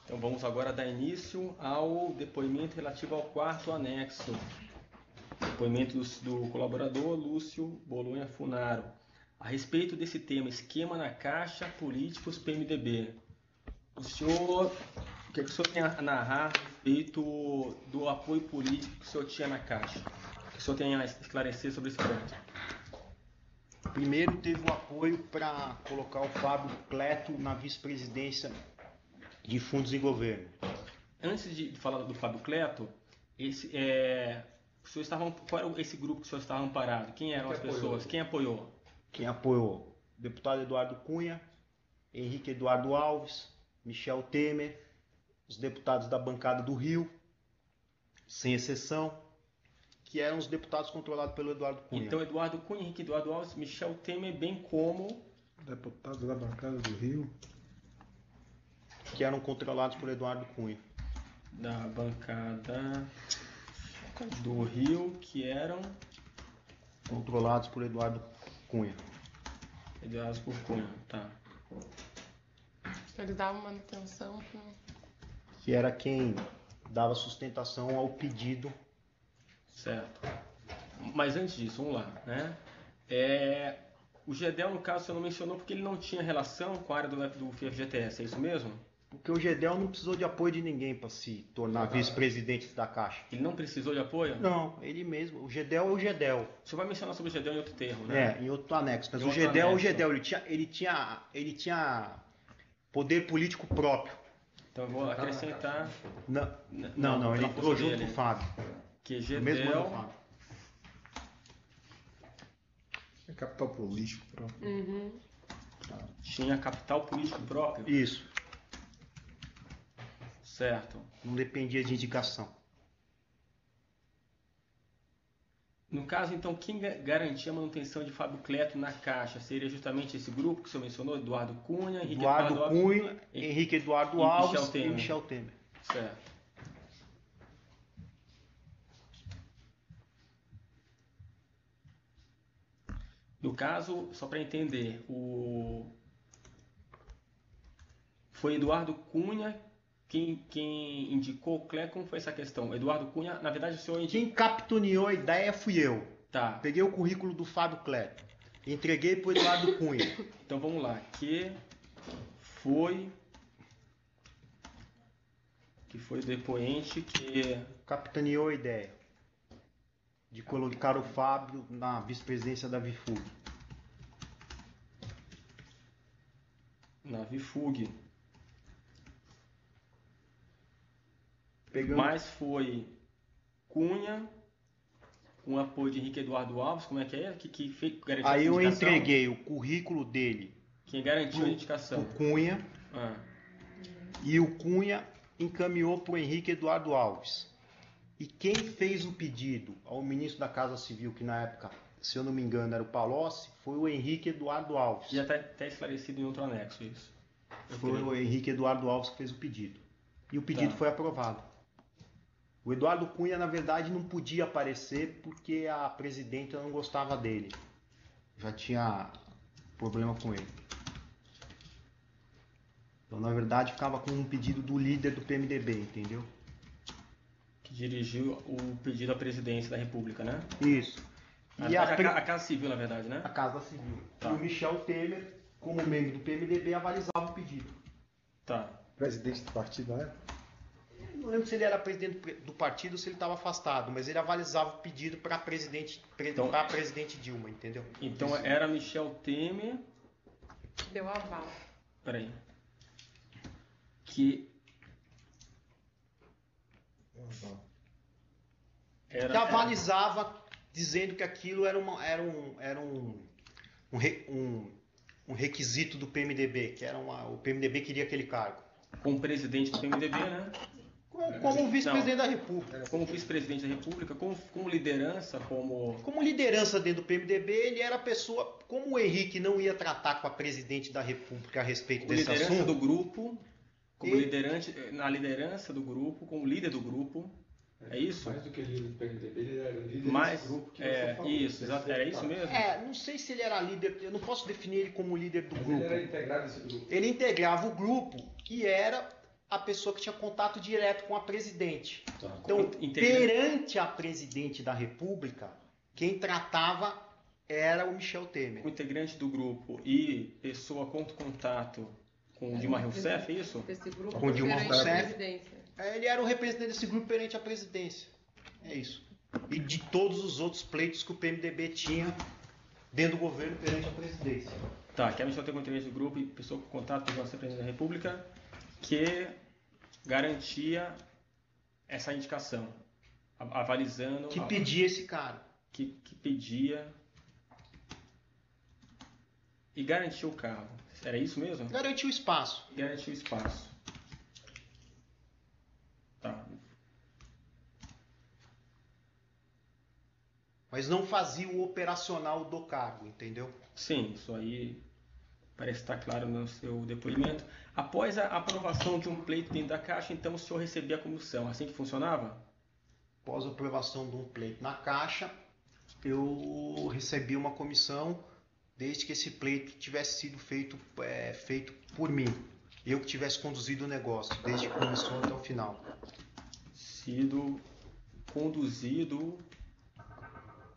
Então vamos agora dar início ao depoimento relativo ao quarto anexo. Depoimento do colaborador Lúcio Bolonha Funaro. A respeito desse tema, esquema na Caixa, políticos PMDB. O que o senhor tem a narrar a respeito do apoio político que o senhor tinha na Caixa? O que o senhor tem a esclarecer sobre esse ponto? Primeiro teve o apoio para colocar o Fábio Cleto na vice-presidência de fundos e governo. Antes de falar do Fábio Cleto, qual era esse grupo que o senhor estava amparado? Quem eram as pessoas? Quem apoiou? Quem apoiou? O deputado Eduardo Cunha, Henrique Eduardo Alves, Michel Temer, os deputados da bancada do Rio, sem exceção, que eram os deputados controlados pelo Eduardo Cunha. Então, Eduardo Cunha, Henrique Eduardo Alves, Michel Temer, bem como... Deputados da bancada do Rio. Que eram controlados por Eduardo Cunha. Da bancada do Rio, que eram... controlados por Eduardo Cunha. Liderados por Cunha, tá. Ele dava manutenção pro... Que era quem dava sustentação ao pedido. Certo. Mas antes disso, vamos lá, né? O Gedel, no caso, você não mencionou porque ele não tinha relação com a área do FGTS, é isso mesmo? Porque o Gedel não precisou de apoio de ninguém para se tornar vice-presidente da Caixa. Ele não precisou de apoio? Não, ele mesmo. O Gedel é o Gedel. O senhor vai mencionar sobre o Gedel em outro termo, né? Em outro anexo. Mas Em o outro Gedel é o anexo. Gedel. Ele tinha poder político próprio. Então eu vou acrescentar Não. Ele na entrou força junto dele. com o Fábio. que No mesmo ano do Gedel... Fábio. É capital político próprio. tinha capital político próprio? Isso. Certo. Não dependia de indicação. No caso, então, quem garantia a manutenção de Fábio Cleto na Caixa? Seria justamente esse grupo que o senhor mencionou? Eduardo Cunha, Henrique Eduardo Alves Cunha, Henrique Eduardo e Alves Michel Temer. e Michel Temer. Certo. No caso, só para entender, foi Eduardo Cunha quem indicou o Cleto? Como foi essa questão? Eduardo Cunha, na verdade, o senhor indicou... Quem capitaneou a ideia fui eu. Tá, Peguei o currículo do Fábio Cleto. Entreguei para o Eduardo Cunha. então vamos lá. Que foi o depoente que... Capitaneou a ideia de colocar o Fábio na vice-presidência da Vifug. Na Vifug. Pegamos... Mas foi Cunha, com apoio de Henrique Eduardo Alves, como é que é? Que garantiu Aí essa eu indicação? entreguei o currículo dele Quem garantiu a indicação? pro Cunha Ah, e o Cunha encaminhou para o Henrique Eduardo Alves. E quem fez o pedido ao ministro da Casa Civil, que na época, se eu não me engano, era o Palocci, foi o Henrique Eduardo Alves. já está até esclarecido em outro anexo isso. Eu Foi creio. o Henrique Eduardo Alves que fez o pedido. E o pedido Tá. foi aprovado. O Eduardo Cunha, na verdade, não podia aparecer porque a presidenta não gostava dele. Já tinha problema com ele. Então, na verdade, ficava com um pedido do líder do PMDB, entendeu? Que dirigiu o pedido à presidência da República, né? Isso. E A Casa Civil, na verdade, né? a Casa Civil. Tá. E o Michel Temer, como membro do PMDB, avalizava o pedido. Tá. Presidente do partido, né? Não lembro se ele era presidente do partido ou se ele estava afastado, mas ele avalizava o pedido para a presidente Dilma, entendeu? Então era Michel Temer... Deu aval. Peraí. Que era... Que avalizava dizendo que aquilo era um requisito do PMDB, que era o PMDB queria aquele cargo. Como presidente do PMDB, né? Como vice-presidente da República. Como vice-presidente da República, como liderança, Como liderança dentro do PMDB, ele era a pessoa. Como o Henrique não ia tratar com a presidente da República a respeito desse liderança assunto, do grupo, E- na liderança do grupo, como líder do grupo, é isso? Mais do que líder do PMDB, ele era líder Mas, desse grupo que você falou. isso, exato, era isso mesmo? não sei se ele era líder, eu não posso definir ele como líder do Mas grupo. ele era integrado desse grupo. Ele integrava o grupo e era a pessoa que tinha contato direto com a presidente. Tá. Então, Integrante. perante a presidente da República, quem tratava era o Michel Temer. O integrante do grupo e pessoa com contato com o Dilma Rousseff, é isso? Desse grupo Com Dilma perante a Rousseff. presidência. Ele era o representante desse grupo perante a presidência. É isso. E de todos os outros pleitos que o PMDB tinha dentro do governo perante a presidência. Tá, que a Michel tem como integrante do grupo e pessoa com contato com o presidente da República que garantia essa indicação, avalizando... Que pedia esse cara. que pedia e garantiu o cargo. Era isso mesmo? Garantiu espaço. Garantiu o espaço. Tá. Mas não fazia o operacional do cargo, entendeu? Sim, isso aí parece estar claro no seu depoimento. Após a aprovação de um pleito dentro da Caixa, então o senhor recebia a comissão. Assim que funcionava? Após a aprovação de um pleito na Caixa, eu recebi uma comissão desde que esse pleito tivesse sido feito por mim. Eu que tivesse conduzido o negócio, desde que começou até o final. Sido conduzido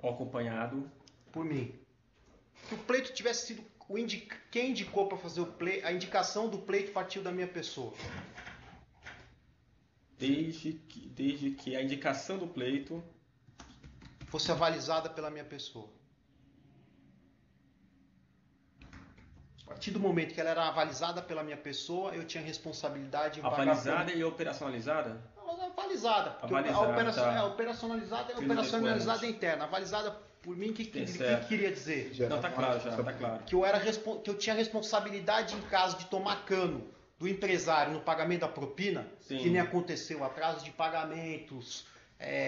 ou acompanhado. Por mim. Que o pleito tivesse sido... Quem indicou para fazer o pleito, a indicação do pleito partiu da minha pessoa. Desde que a indicação do pleito Fosse avalizada pela minha pessoa. A partir do momento que ela era avalizada pela minha pessoa, eu tinha responsabilidade em pagar avalizada e operacionalizada? avalizada. Porque Avalizada, tá. operacionalizada é Filho operacionalizada depoente. interna. Avalizada por mim, o que certo. queria dizer? Não, tá claro já, tá claro. Que eu tinha responsabilidade em caso de tomar cano do empresário no pagamento da propina, Sim. que nem aconteceu, atraso de pagamentos,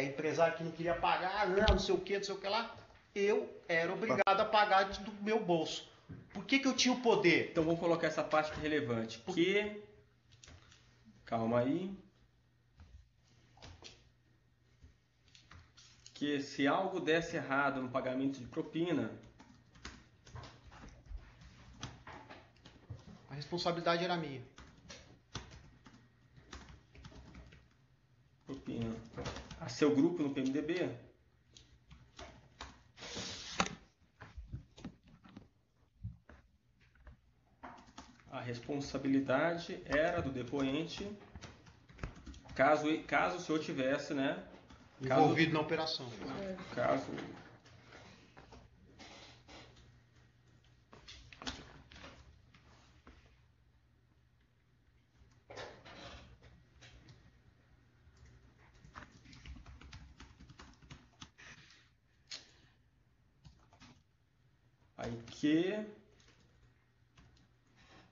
empresário que não queria pagar, não sei o que lá, eu era obrigado a pagar do meu bolso. Por que eu tinha o poder? Então vamos colocar essa parte que é relevante. Calma aí. Que se algo desse errado no pagamento de propina, A responsabilidade era minha. a seu grupo no PMDB, a responsabilidade era do depoente, caso o senhor tivesse, né? Envolvido na operação. Caso aí que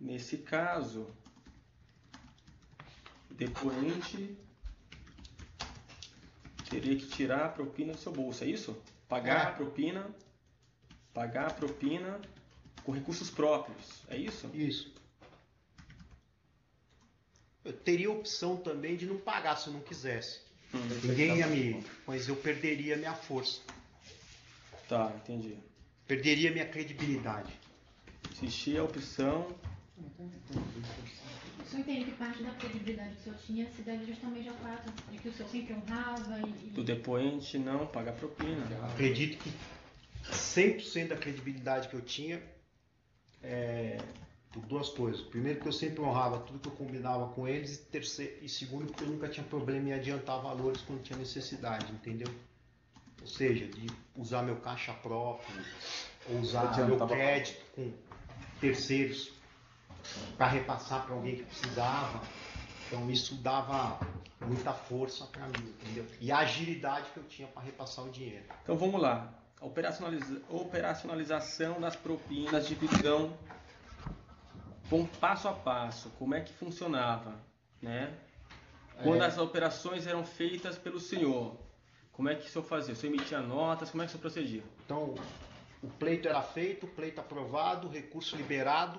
nesse caso o depoente teria que tirar a propina do seu bolso, é isso? Pagar a propina com recursos próprios, é isso? Isso. Eu teria a opção também de não pagar se eu não quisesse. Ninguém ia me... Mas eu perderia minha força. Tá, entendi. Perderia minha credibilidade. Existia a opção O senhor entende que parte da credibilidade que o senhor tinha se deve justamente ao fato de que o senhor sempre honrava do depoente não pagar propina. Acredito que 100% da credibilidade que eu tinha por duas coisas. Primeiro, que eu sempre honrava tudo que eu combinava com eles. E segundo, porque eu nunca tinha problema em adiantar valores quando tinha necessidade, entendeu? Ou seja, de usar meu caixa próprio, ou usar meu crédito com terceiros para repassar para alguém que precisava. Então isso dava muita força para mim, entendeu? E a agilidade que eu tinha para repassar o dinheiro. Então vamos lá. Operacionalização das propinas, divisão com passo a passo. Como é que funcionava, né? Quando as operações eram feitas pelo senhor, como é que o senhor fazia? O senhor emitia notas, como é que o senhor procedia? Então, o pleito era feito, o pleito aprovado, o recurso liberado,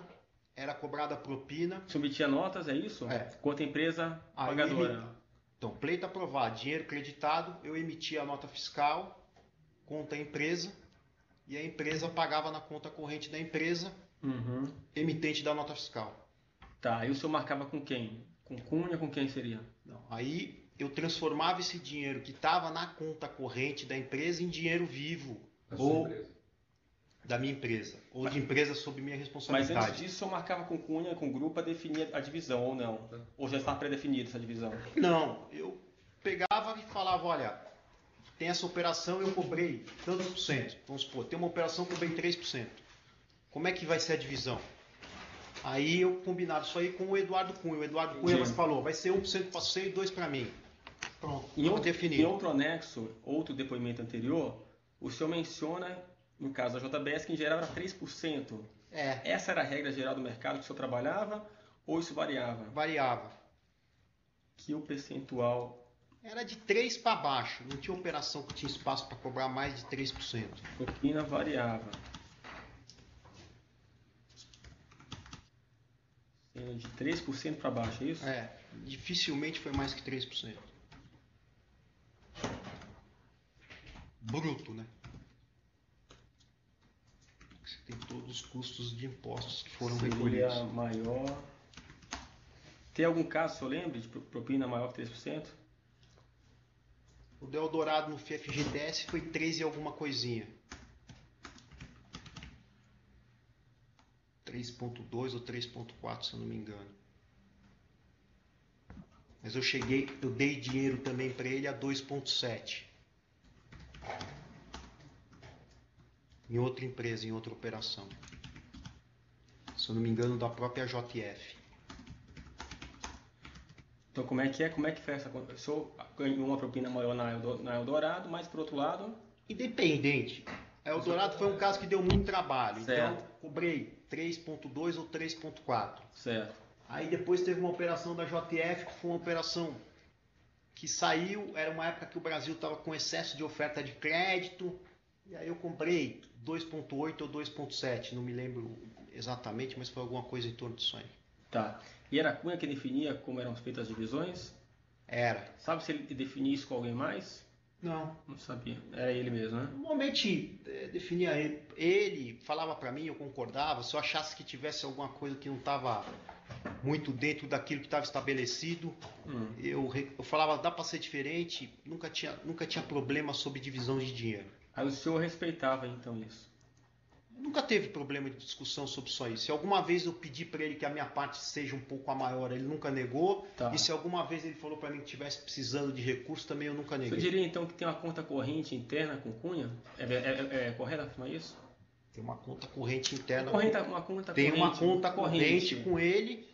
era cobrada a propina. O senhor emitia notas, é isso? É. Quanto a empresa Aí pagadora? Então, pleito aprovado, dinheiro creditado, eu emitia a nota fiscal, conta a empresa, e a empresa pagava na conta corrente da empresa, Uhum. emitente da nota fiscal. Tá, e o senhor marcava com quem? Com Cunha, com quem seria? Não, aí eu transformava esse dinheiro que estava na conta corrente da empresa em dinheiro vivo Da sua ou empresa. da minha empresa, ou de empresa sob minha Mas responsabilidade. antes disso, eu marcava com Cunha, com o grupo, para definir a divisão, ou não? Ou já está pré-definida essa divisão? Não, eu pegava e falava, olha, tem essa operação, eu cobrei tantos por cento. Vamos supor, tem uma operação, eu cobrei 3%. Como é que vai ser a divisão? Aí eu combinava isso aí com o Eduardo Cunha. O Eduardo Cunha Entendi. falou, vai ser 1% para você e 2% para mim. Pronto, Em vamos outro, definir. em outro anexo, outro depoimento anterior, o senhor menciona, no caso da JBS, que em geral era 3%. É, Essa era a regra geral do mercado que o senhor trabalhava, ou isso variava? variava. Que o percentual... Era de 3 para baixo. Não tinha operação que tinha espaço para cobrar mais de 3%. Propina variava. Sendo de 3% para baixo, é isso? É, dificilmente foi mais que 3%. Bruto, né? Você tem todos os custos de impostos que foram Seria recolhidos. maior... Tem algum caso, se eu lembro, de propina maior que 3%? O do Eldorado no FGTS foi 3 e alguma coisinha. 3,2 ou 3,4, se eu não me engano. Mas eu dei dinheiro também para ele a 2,7. Em outra empresa, em outra operação. Se eu não me engano, da própria JF. Então, como é que é? Como é que foi essa conta? O senhor ganhou uma propina maior na Eldorado, mas, por outro lado... Independente. A Eldorado foi um caso que deu muito trabalho. Certo. Então, cobrei 3,2 ou 3,4. Certo. Aí depois teve uma operação da JF, que foi uma operação que saiu, era uma época que o Brasil estava com excesso de oferta de crédito, e aí eu comprei 2,8 ou 2,7, não me lembro exatamente, mas foi alguma coisa em torno disso aí. Tá. E era a Cunha que definia como eram feitas as divisões? Era. Sabe se ele definia isso com alguém mais? Não. Não sabia. Era ele mesmo, né? Normalmente definia ele. Ele falava para mim, eu concordava. Se eu achasse que tivesse alguma coisa que não estava muito dentro daquilo que estava estabelecido, eu falava, dá para ser diferente. Nunca tinha problema sobre divisão de dinheiro. Aí o senhor respeitava então isso? Nunca teve problema de discussão sobre isso aí. Se alguma vez eu pedi para ele que a minha parte seja um pouco a maior, ele nunca negou. Tá. E se alguma vez ele falou para mim que estivesse precisando de recursos, também eu nunca O senhor neguei. diria então que tem uma conta corrente interna com Cunha? É correto afirmar isso? Tem uma conta corrente interna. Uma conta Tem corrente. uma conta corrente com ele,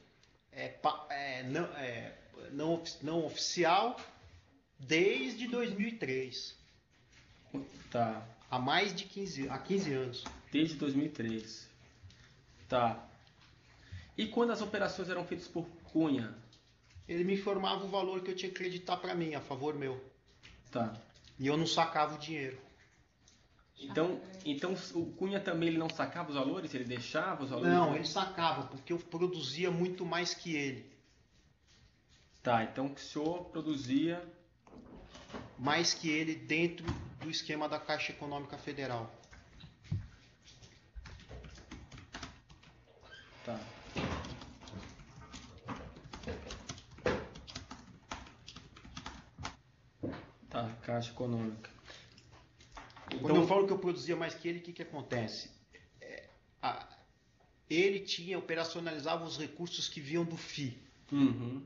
não oficial, desde 2003. Tá. Há mais de 15 anos. Desde 2003. Tá. E quando as operações eram feitas por Cunha? Ele me informava o valor que eu tinha que acreditar para mim, a favor meu. Tá. E eu não sacava o dinheiro. Então o Cunha também ele não sacava os valores? Ele deixava os valores? Não, ele sacava, porque eu produzia muito mais que ele. Tá, então o senhor produzia... Mais que ele dentro do esquema da Caixa Econômica Federal. Tá. Tá, Caixa Econômica. Quando eu falo que eu produzia mais que ele, o que acontece? Ele operacionalizava os recursos que vinham do FII. Uhum.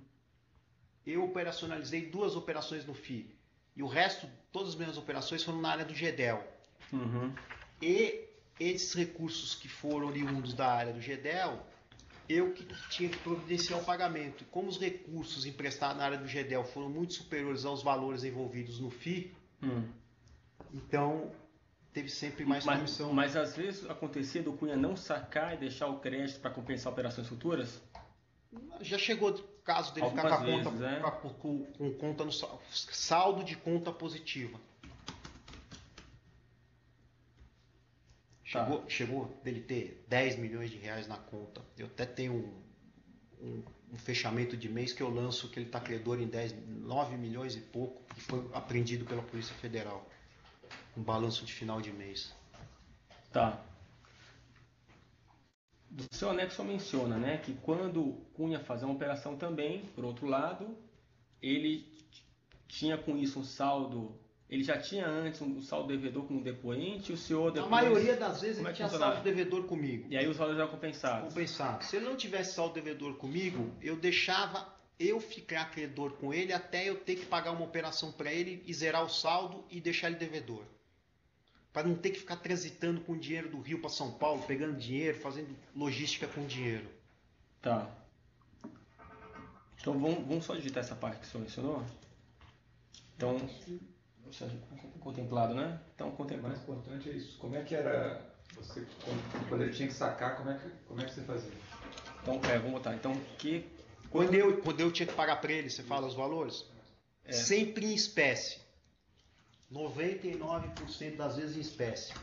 Eu operacionalizei 2 operações no FII. E o resto, todas as minhas operações foram na área do GEDEL. Uhum. E esses recursos que foram oriundos da área do GEDEL, eu que tinha que providenciar o pagamento. E como os recursos emprestados na área do GEDEL foram muito superiores aos valores envolvidos no FII, então teve sempre mais comissão. Mas às vezes acontecia do Cunha não sacar e deixar o crédito para compensar operações futuras? Já chegou o caso dele ficar Algumas vezes, com conta no saldo de conta positiva. Chegou dele ter 10 milhões de reais na conta. Eu até tenho um fechamento de mês que eu lanço que ele está credor em 9 milhões e pouco, que foi apreendido pela Polícia Federal. Um balanço de final de mês. Tá. do seu anexo menciona, né, que quando Cunha fazia uma operação também, por outro lado, ele tinha com isso um saldo, ele já tinha antes um saldo devedor com o depoente, e o senhor depois... Na maioria das vezes como é ele que tinha funcionava? saldo devedor comigo. E aí os valores eram compensados. Compensado. Se ele não tivesse saldo devedor comigo, eu deixava eu ficar credor com ele até eu ter que pagar uma operação para ele e zerar o saldo e deixar ele devedor. Para não ter que ficar transitando com dinheiro do Rio para São Paulo, pegando dinheiro, fazendo logística com dinheiro. Tá. Então vamos só digitar essa parte que o senhor mencionou. Então, contemplado, né? Então, O contemplado. mais importante é isso. Como é que era você, quando ele tinha que sacar, como é que você fazia? Então, vamos botar. Então, Quando eu tinha que pagar para ele, você fala os valores? Sempre em espécie. 99% das vezes em espécie.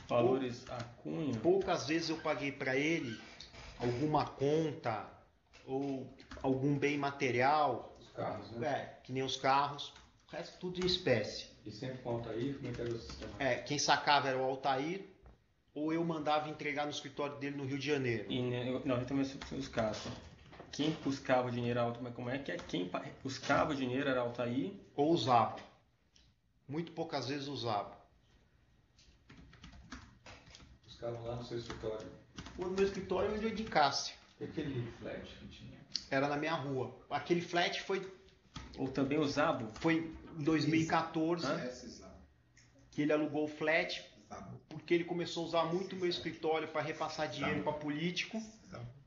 valores a Cunha... Poucas vezes eu paguei para ele alguma conta ou algum bem material, Os carros, né? que nem os carros, o resto tudo em espécie. E sempre com o Altair, como é que era o sistema? Quem sacava era o Altair, ou eu mandava entregar no escritório dele no Rio de Janeiro. Não, eu também são os casos. Quem buscava o dinheiro era como é que é? Quem buscava o dinheiro era Altair. Ou usava. Muito poucas vezes usava. Buscavam lá no seu escritório. O meu escritório é onde eu indicasse. E aquele flat que tinha? Era na minha rua. Aquele flat foi Ou também o Zabo. em 2014 Exato. que ele alugou o flat porque ele começou a usar muito o meu escritório para repassar dinheiro para político.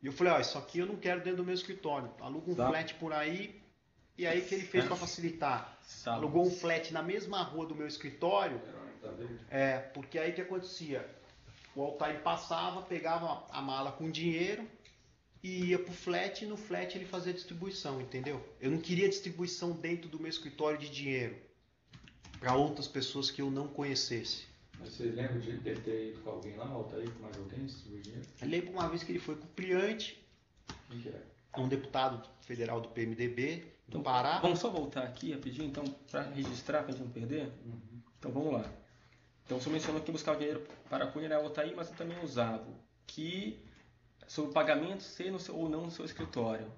E eu falei, isso aqui eu não quero dentro do meu escritório. Aluga um flat por aí. E aí que ele fez para facilitar? Zabo. Alugou um flat na mesma rua do meu escritório. Tá vendo? Porque aí que acontecia? O Altair passava, pegava a mala com dinheiro e ia pro flat, e no flat ele fazia distribuição, entendeu? Eu não queria distribuição dentro do meu escritório de dinheiro para outras pessoas que eu não conhecesse. Mas você lembra de ele ter ido com alguém lá, Altair, com mais alguém, distribuir dinheiro? Eu lembro uma vez que ele foi com o Priante, Quem que era? um deputado federal do PMDB, do Então, Pará. vamos só voltar aqui rapidinho, então, para registrar, para a gente não perder. Então, vamos lá. Então, o senhor mencionou que buscar o dinheiro para a Cunha era Altair, mas também o Zabo. Que, sobre o pagamento ser no seu, ou não no seu escritório.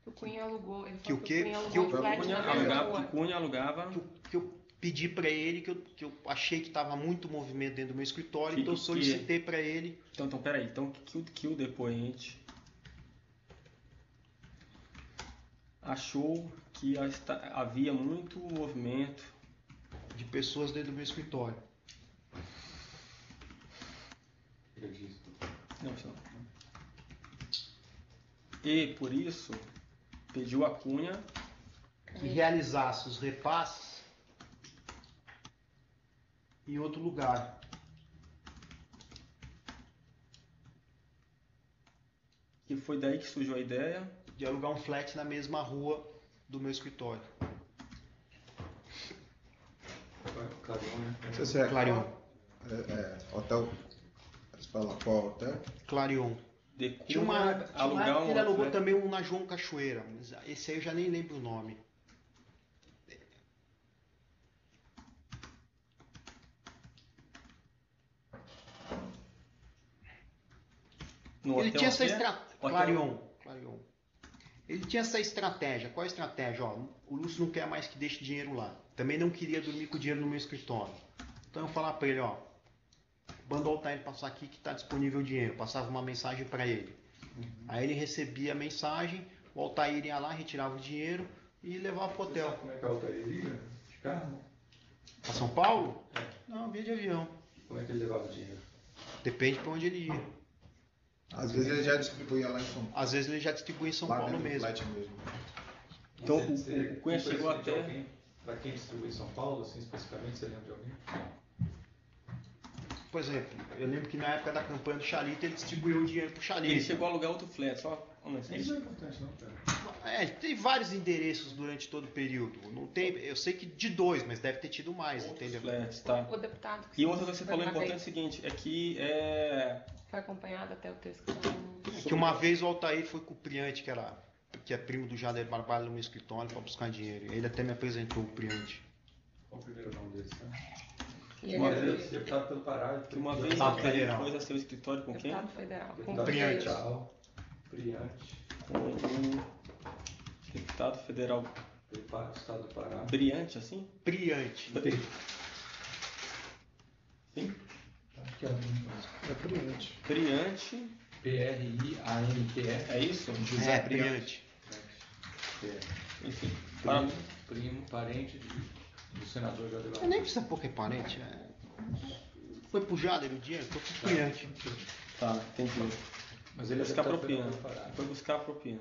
O Cunha alugou. Ele Que o falou quê? Cunha Que alugou o um flat Cunha na mesma alugava, rua. que Cunha alugava... Que eu pedi para ele, que eu achei que estava muito movimento dentro do meu escritório, Que- então eu que- solicitei para ele. Então, peraí. Então, que o depoente achou que havia muito movimento De pessoas dentro do meu escritório. Ele disse. Não, senhor. E, por isso, pediu a Cunha Que realizasse os repasses em outro lugar. que foi daí que surgiu a ideia. De alugar um flat na mesma rua do meu escritório. Clarion, né? Não sei se é Clarion. Hotel. Você fala qual hotel? Clarion. De Tinha uma Cunha época alugar que ele alugou flat. também um na João Cachoeira. Mas esse aí eu já nem lembro o nome. No Ele hotel tinha essa quê? estratégia. Hotel- Clarion. Ele tinha essa estratégia. Qual a estratégia? O Lúcio não quer mais que deixe dinheiro lá. Também não queria dormir com o dinheiro no meu escritório. Então eu falava para ele, manda o Altair passar aqui que está disponível o dinheiro. Passava uma mensagem para ele. Aí ele recebia a mensagem, o Altair ia lá, retirava o dinheiro e levava pro Você hotel. sabe como é que a Altair ia? De carro? Para São Paulo? Não, via de avião. Como é que ele levava o dinheiro? Depende para onde ele ia. Às vezes ele já distribuía lá em São Paulo. Às vezes ele já distribui em São Lá Paulo dentro do mesmo. flat mesmo. Então, Você o Cunha tem chegou conhecimento de até... alguém para quem distribui em São Paulo, assim, especificamente, você lembra de alguém? Por exemplo, eu lembro que na época da campanha do Chalita ele distribuiu o dinheiro pro Chalita. Ele chegou a alugar outro flat, só... Isso não é importante, não, cara. Tem vários endereços durante todo o período. Não tem, eu sei que de 2, mas deve ter tido mais, entendeu? flats, tá? O deputado E outra coisa que você foi falou uma importante é o vez- seguinte, é que Foi acompanhado até o texto. Então, Que uma vez o Altair foi com o Priante, que é primo do Jader Barbalho no meu escritório, para buscar dinheiro. Ele até me apresentou o Priante. Qual o primeiro nome dele, sabe? E Uma ele vez- Deputado pelo Pará. Que uma vez Deputado ele federal. foi a seu escritório com quem? deputado federal. Com Deputado Priante. federal. Priante. Com o deputado federal Do Estado do Pará. Brilhante, assim? Priante. Sim. Acho que é É brilhante. Brilhante, Priante. é isso? José Priante. Enfim. Primo, parente do senador Jader Eu nem precisa pôr que é parente. Foi pro Jader o dinheiro, foi pro Priante. Tá, entendi. Mas ele é Buscar deputado propina. federal do Pará. Foi buscar a propina.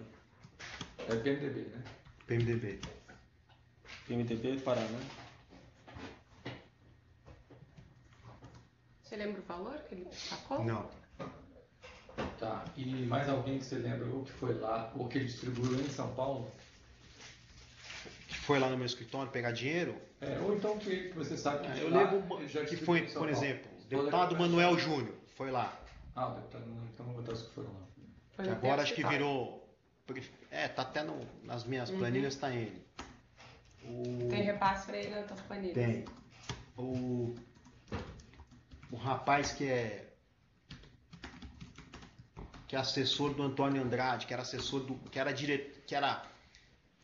É PMDB, né? PMDB. PMDB Pará, né? Você lembra o valor que ele sacou? Não. Tá. E mais alguém que você lembra ou que foi lá ou que ele distribuiu em São Paulo? Que foi lá no meu escritório pegar dinheiro. Ou então que você sabe que Eu lá lembro ele já que distribuiu foi, em São por Paulo. exemplo, o Vou deputado lembrar. Manuel Júnior. Foi lá. Ah, o deputado, então vou botar os que foram lá. Foi Que no agora teu acho que escritório. virou. Tá até nas minhas planilhas, tá ele. Tem repasse pra ele nas tuas planilhas. Tem. O rapaz que é assessor do Antônio Andrade, que era assessor do. Que era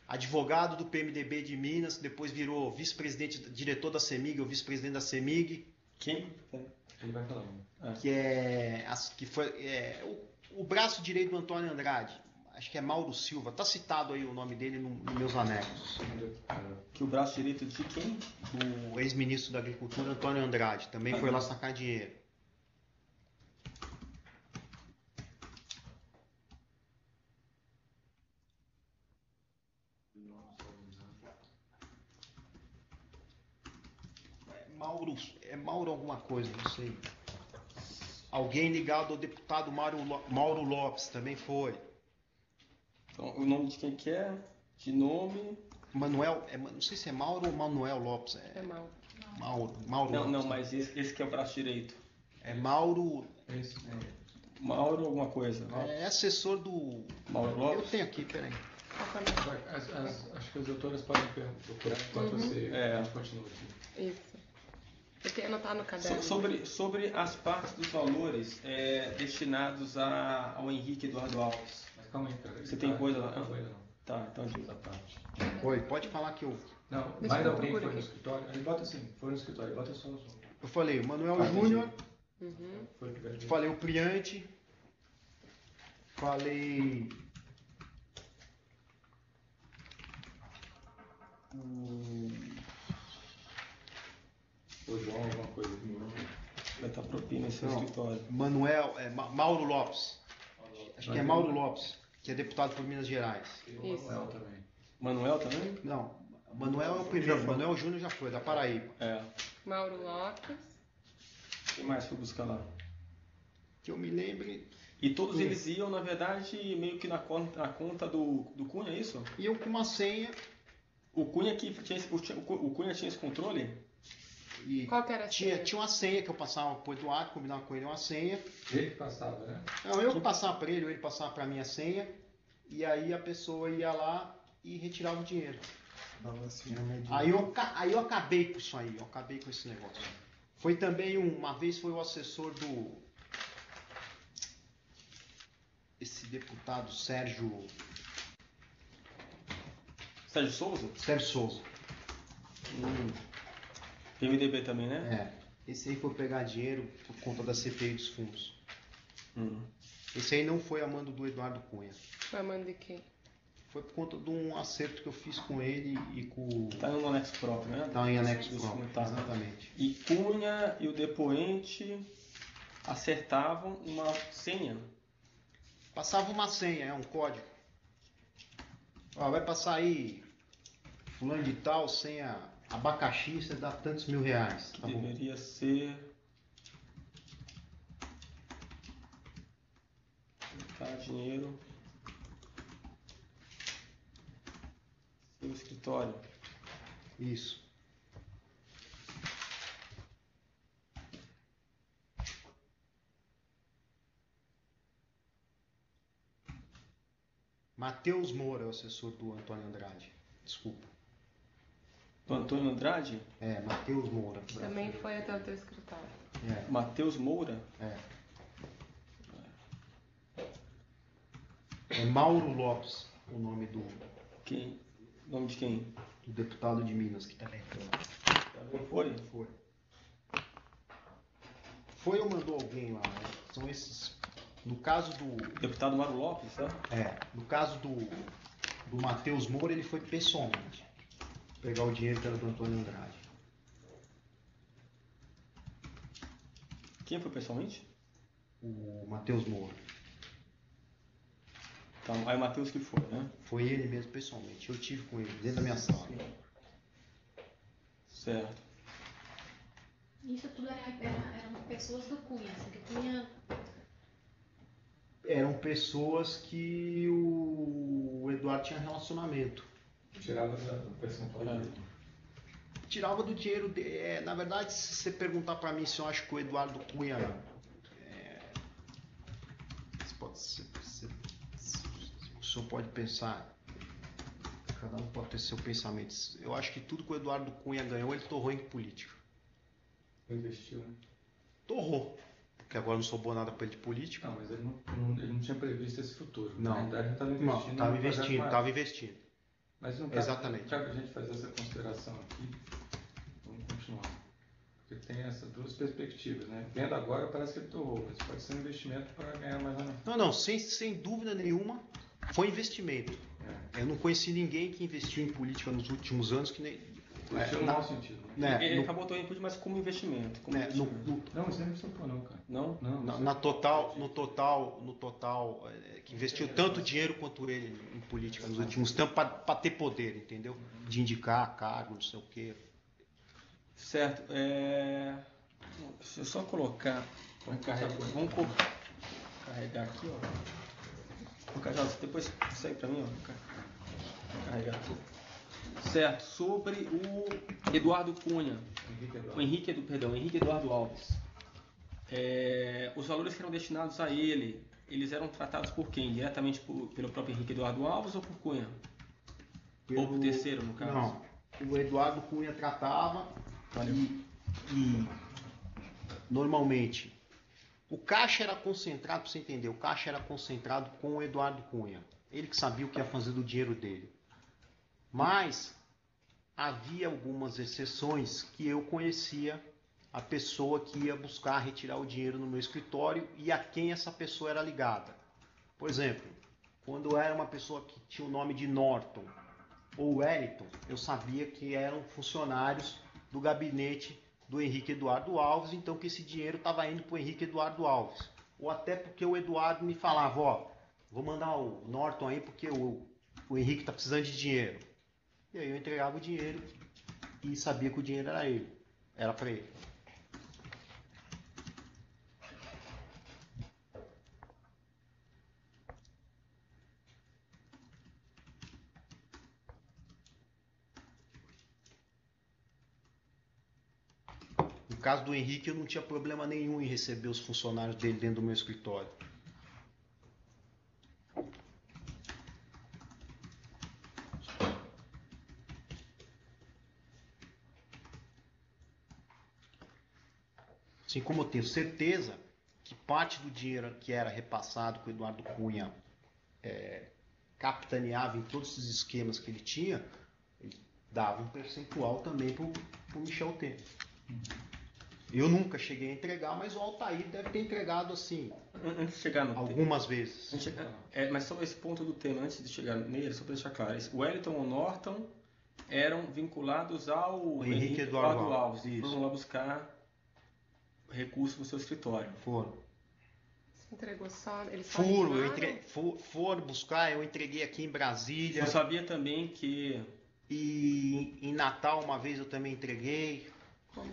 advogado do PMDB de Minas, depois virou vice-presidente, diretor da CEMIG, ou vice-presidente da CEMIG, Quem? Ele vai falar. que foi o braço direito do Antônio Andrade. Acho que é Mauro Silva. Tá citado aí o nome dele nos meus anexos. Que o braço direito de quem? O ex-ministro da Agricultura, Antônio Andrade, também foi lá sacar dinheiro. Mauro alguma coisa, não sei. Alguém ligado ao deputado Mauro Lopes também foi. Então, o nome de quem que é? De nome? Manuel, não sei se é Mauro ou Manuel Lopes. É mal. Mauro Não, Lopes. não, mas esse que é o braço direito. É Mauro. Esse, Mauro alguma coisa. É assessor do. Mauro Eu Lopes? tenho aqui, peraí. acho que as doutoras podem procurar enquanto você continua aqui. Isso. Eu tenho anotado no caderno. Sobre as partes dos valores destinados ao Henrique Eduardo Alves. Mas calma aí, cara. Você tem coisa lá? Não foi, não. Tá, então diz. Essa parte. Oi, pode falar que eu. Não, Deixa mais eu alguém procurar foi no aqui. escritório? Ele bota assim, foi no escritório, bota só os nomes. Eu falei o Manuel entendi. Júnior, Uhum. Foi o que veio. falei o Priante, falei. O João, alguma coisa. Vai estar propina esse Não. escritório. Manuel, Mauro Lopes. Acho que é Mauro Lopes, que é deputado por Minas Gerais. E o Isso. Manuel também. Manuel também? Não, Manuel é o primeiro, Manuel Júnior já foi, da Paraíba. É. Mauro Lopes. Quem mais foi buscar lá? Que eu me lembre. E todos eles iam, na verdade, meio que na conta do Cunha, é isso? E eu com uma senha O Cunha o Cunha tinha esse controle? e Qual que era a senha? tinha uma senha que eu passava pro Eduardo, combinava com ele uma senha. Ele que passava, né? Não, eu passava para ele, ou ele passava para mim a senha, e aí a pessoa ia lá e retirava o dinheiro. Dava assim na medida. Aí eu acabei com isso aí, eu acabei com esse negócio. Foi também uma vez foi o assessor do esse deputado Sérgio Sérgio Souza? Souza. PMDB também, né? Esse aí foi pegar dinheiro por conta da CPI dos fundos. Hum. Esse aí não foi a mando do Eduardo Cunha. Foi a mãe de quem? Foi por conta de um acerto que eu fiz com ele e com. Tá no anexo próprio, né? Tá em anexo Dos próprio, comentários. exatamente. E Cunha e o depoente acertavam uma senha. Passava uma senha, um código. Ó, vai passar aí fulano de tal, senha abacaxi, você dá tantos mil reais. Que Tá bom. deveria ser. Tá, dinheiro. Seu escritório. Isso. Matheus Moura é o assessor do Antônio Andrade. Desculpa. Do Antônio Andrade? Matheus Moura. Também foi até o teu escritório. Matheus Moura? É Mauro Lopes, o nome do Quem? Nome de quem? deputado de Minas que também foi. Também foi? Foi. Foi ou mandou alguém lá, né? São esses. No caso do. Deputado Mauro Lopes, tá? No caso do Matheus Moura, ele foi pessoalmente pegar o dinheiro que era do Antônio Andrade. Quem foi pessoalmente? O Matheus Moura. Então, aí o Matheus que foi, né? Foi ele mesmo pessoalmente. Eu tive com ele dentro da minha sala. Certo. Isso tudo eram pessoas do Cunha, assim, que Cunha... Eram pessoas que o Eduardo tinha relacionamento. Tirava da percentual dele. Tirava do dinheiro dele. Na verdade, se você perguntar pra mim se eu acho que o Eduardo Cunha o senhor pode pensar, cada um pode ter seu pensamento. Eu acho que tudo que o Eduardo Cunha ganhou, ele torrou em política. Investiu, né? Torrou. Porque agora não sobrou nada pra ele de política. Não, mas ele não tinha previsto esse futuro. Não. Na verdade, ele estava Não, investindo. estava investindo. Mas não Exatamente. cabe a gente fazer essa consideração aqui. Vamos continuar. Porque tem essas duas perspectivas, né? Vendo agora parece que ele torrou, mas pode ser um investimento para ganhar mais ou menos. Não, sem dúvida nenhuma, foi investimento. Eu não conheci ninguém que investiu em política nos últimos anos que nem. Investiu no mau sentido. Né? Ele acabou torrando política, mas como investimento. Não, isso não investiu não, cara. Não? No total, que investiu tanto dinheiro quanto ele em política nos últimos tempos para ter poder, entendeu? De indicar cargo, não sei o quê. Certo. Deixa eu só colocar. Vamos carregar aqui, ó. Vou carregar, depois segue para mim, ó. Vou carregar aqui. Certo. Sobre o Eduardo Cunha. Henrique Eduardo Alves. Os valores que eram destinados a ele, eles eram tratados por quem? Diretamente pelo próprio Henrique Eduardo Alves ou por Cunha? Ou por terceiro, no caso? Não. O Eduardo Cunha tratava e normalmente o caixa era concentrado, para você entender, o caixa era concentrado com o Eduardo Cunha. Ele que sabia o que ia fazer do dinheiro dele. Mas havia algumas exceções que eu conhecia a pessoa que ia buscar retirar o dinheiro no meu escritório e a quem essa pessoa era ligada. Por exemplo, quando era uma pessoa que tinha o nome de Norton ou Wellington, eu sabia que eram funcionários do gabinete do Henrique Eduardo Alves, então que esse dinheiro estava indo para o Henrique Eduardo Alves. Ou até porque o Eduardo me falava, ó, vou mandar o Norton aí porque o Henrique está precisando de dinheiro. E aí eu entregava o dinheiro e sabia que o dinheiro era para ele. No caso do Henrique, eu não tinha problema nenhum em receber os funcionários dele dentro do meu escritório. Assim como eu tenho certeza que parte do dinheiro que era repassado que o Eduardo Cunha capitaneava em todos esses esquemas que ele tinha, ele dava um percentual também para o Michel Temer. Eu nunca cheguei a entregar, mas o Altair deve ter entregado assim, antes de chegar no algumas vezes. Mas sobre esse ponto do tema, antes de chegar nele, só para deixar claro, o Wellington ou Norton eram vinculados ao Henrique Eduardo Alves. Foram lá buscar recursos no seu escritório. Foram. Você entregou só? Eles foram buscar, eu entreguei aqui em Brasília. Eu sabia também que... E em Natal uma vez eu também entreguei.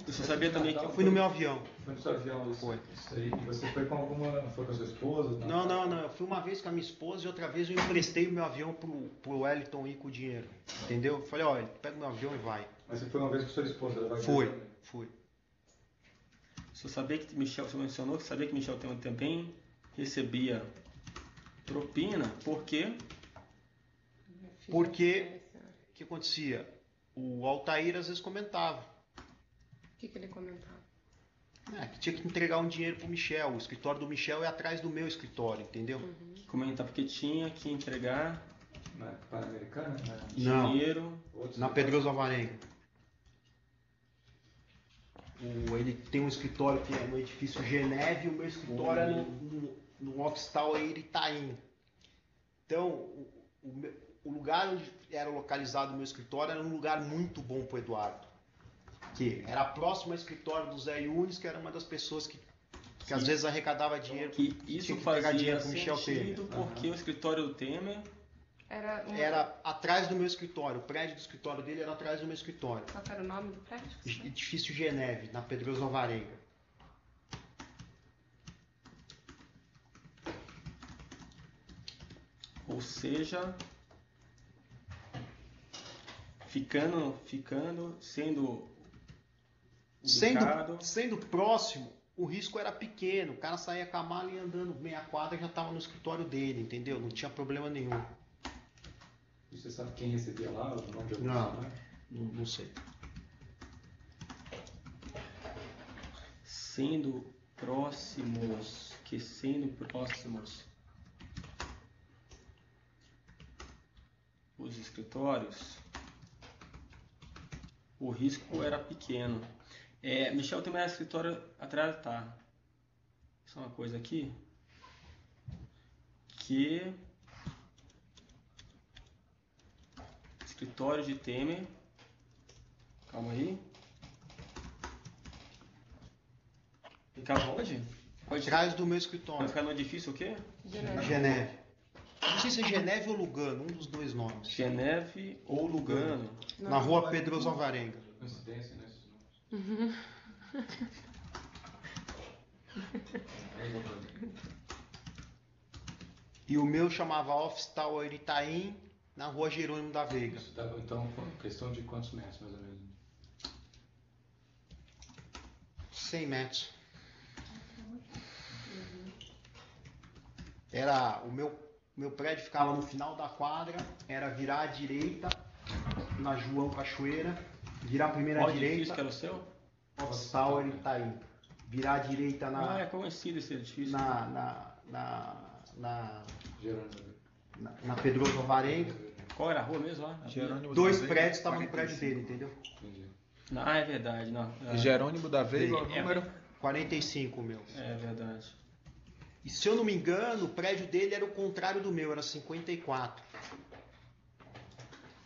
Você sabia também que... Eu fui no meu avião. Foi no seu avião, Foi. Isso aí. E você foi com alguma... Foi com a sua esposa? Não. Eu fui uma vez com a minha esposa e outra vez eu emprestei o meu avião pro Wellington ir com o dinheiro. Entendeu? Eu falei, olha, pega o meu avião e vai. Mas você foi uma vez com a sua esposa? Ela vai Fui. Você sabia que Michel... Você mencionou que sabia que Michel Temer também recebia propina, por quê? Porque o que acontecia? O Altair às vezes comentava. O que ele comentava? Que tinha que entregar um dinheiro pro Michel. O escritório do Michel é atrás do meu escritório, entendeu? Comentar porque tinha que entregar Na Pan-Americana? Né? Não. dinheiro. Outros Na Pedroso Alvarenga. Ele tem um escritório que é no edifício Geneve e o meu escritório é no Office Tower Itaim. Então, o lugar onde era localizado o meu escritório era um lugar muito bom para o Eduardo. Que era próximo ao escritório do Zé Yunes, que era uma das pessoas que às vezes arrecadava dinheiro. Que isso tinha que pegar fazia dinheiro pro Michel Temer. sentido porque o escritório do Temer Era atrás do meu escritório. O prédio do escritório dele era atrás do meu escritório. Qual era o nome do prédio? Edifício Geneve, na Pedroso Alvarenga. ou seja, sendo ubicado. Sendo próximo, o risco era pequeno. O cara saía com a mala e andando meia quadra já estava no escritório dele, entendeu? Não tinha problema nenhum. E você sabe quem recebia lá? O nome de algum Não. funcionário? Não sei. Sendo próximos os escritórios, o risco era pequeno. Michel Temer era escritório atrás, tá? Só uma coisa aqui que escritório de Temer, calma aí. Ficava onde? Atrás do meu Vai escritório. ficar no edifício o quê? Geneve. Não sei se é Geneve ou Lugano, um dos dois nomes. Geneve ou Lugano. Na rua Pedroso Alvarenga. Coincidência, né? Esses nomes. E o meu chamava Office Tower Itaim, na rua Jerônimo da Veiga. Isso dava, então, questão de quantos metros, mais ou menos? 100 metros. Era o meu prédio ficava no final da quadra, era virar à direita na João Cachoeira, virar a primeira Qual edifício direita, que era o seu? Office Tower Itaim. Virar à direita É conhecido esse edifício. na Pedroso Alvarenga. Qual era a rua mesmo lá? Jerônimo Dois da Veiga, prédios estavam no 45. prédio dele, entendeu? Entendi. Ah, é verdade. Não. Jerônimo da Veiga, o É. número 45 o meu. É verdade. E se eu não me engano, o prédio dele era o contrário do meu, era 54.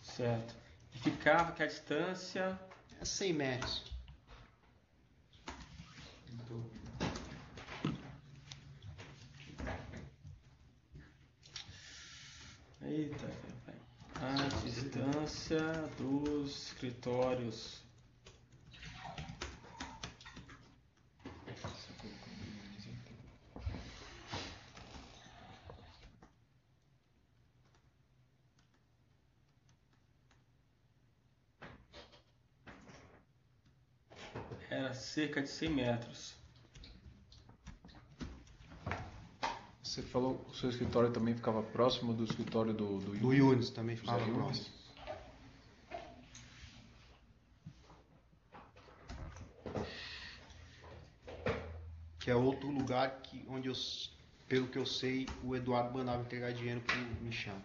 Certo. E ficava que a distância... É 100 metros. Eita, velho. A distância dos escritórios. Era cerca de 100 metros. Você falou que o seu escritório também ficava próximo do escritório do Do Yunes também ficava José Yunes. próximo. Que é outro lugar onde pelo que eu sei, o Eduardo mandava entregar dinheiro pro Michel.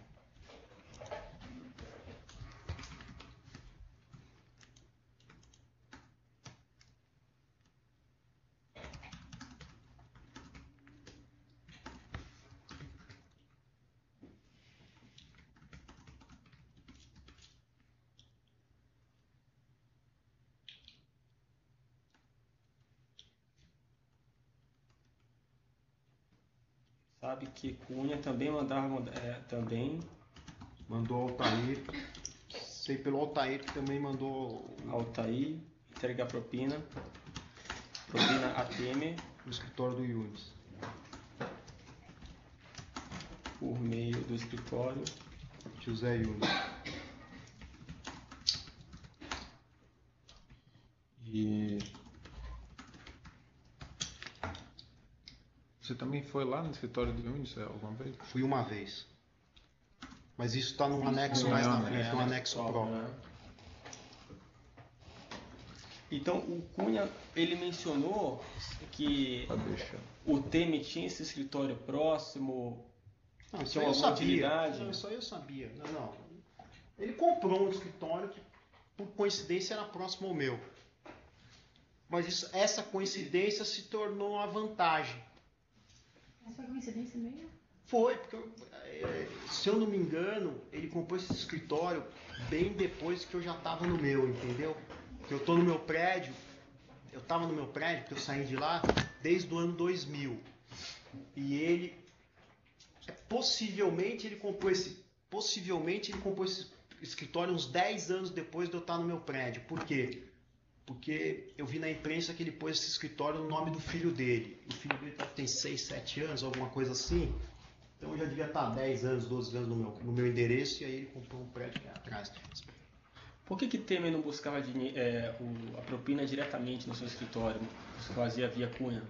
Sabe que Cunha também mandava... também Mandou Altair. Sei pelo Altair que também mandou Altair entregar propina. Propina a Temer no escritório do Yunes. por meio do escritório. José Yunes. E você também foi lá no escritório do Yunis alguma vez? Fui uma vez. Mas isso está num anexo mais na frente, um anexo próprio. Né? Então, o Cunha, ele mencionou que Pra deixar. o Temer tinha esse escritório próximo. Não, isso Tinha aí eu alguma sabia. utilidade? Não, isso aí eu sabia. Não. Ele comprou um escritório que, por coincidência, era próximo ao meu. Mas essa coincidência se tornou uma vantagem. Essa foi coincidência mesmo? Foi, porque, se eu não me engano, ele comprou esse escritório bem depois que eu já estava no meu, entendeu? Que eu estou no meu prédio, eu estava no meu prédio, porque eu saí de lá desde o ano 2000. E ele, possivelmente ele comprou esse escritório uns 10 anos depois de eu estar no meu prédio. Por quê? Porque eu vi na imprensa que ele pôs esse escritório no nome do filho dele. O filho dele tem 6, 7 anos, alguma coisa assim. Então eu já devia estar 10 anos, 12 anos no meu endereço, e aí ele comprou um prédio aqui atrás. Por que Temer não buscava a propina diretamente no seu escritório? Você fazia via Cunha?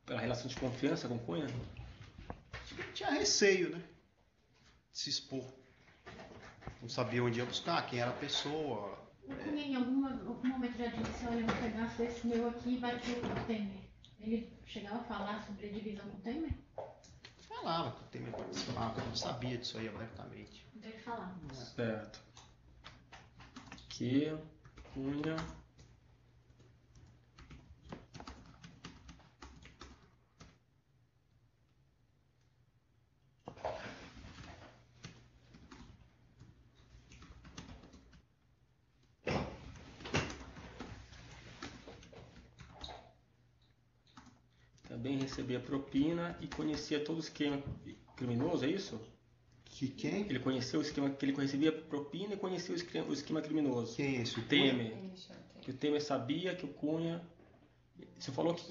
Pela relação de confiança com Cunha? Tinha receio, né? De se expor. Não sabia onde ia buscar, quem era a pessoa. O Cunha em algum momento já disse, olha, eu vou pegar esse meu aqui e vai pro Temer. Ele chegava a falar sobre divisão com o Temer? Falava que o Temer participava, eu não sabia disso aí abertamente. Então ele falava. Certo. Aqui, Cunha. Também recebia propina e conhecia todo o esquema criminoso, é isso? Que quem? Ele conheceu o esquema que ele recebia propina e conhecia o esquema criminoso. Quem é esse? O Temer. Que o Temer sabia que o Cunha. Você falou que.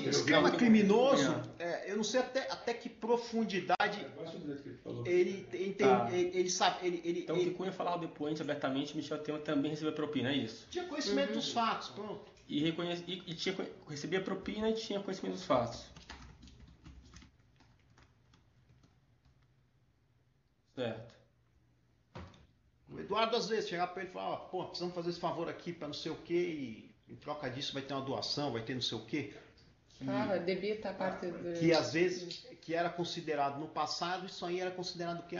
Esquema criminoso, eu não sei até que profundidade Eu gosto do jeito que ele falou. ele sabe. Então, que Cunha falava depois, abertamente, Michel Temer também recebia propina, é isso? Tinha conhecimento dos fatos, pronto. Recebia propina e tinha conhecimento dos fatos. Certo. O Eduardo às vezes chegava para ele e falava, pô, precisamos fazer esse favor aqui para não sei o quê, e em troca disso vai ter uma doação, vai ter não sei o quê. Debita a parte do... Que às vezes que era considerado no passado, isso aí era considerado que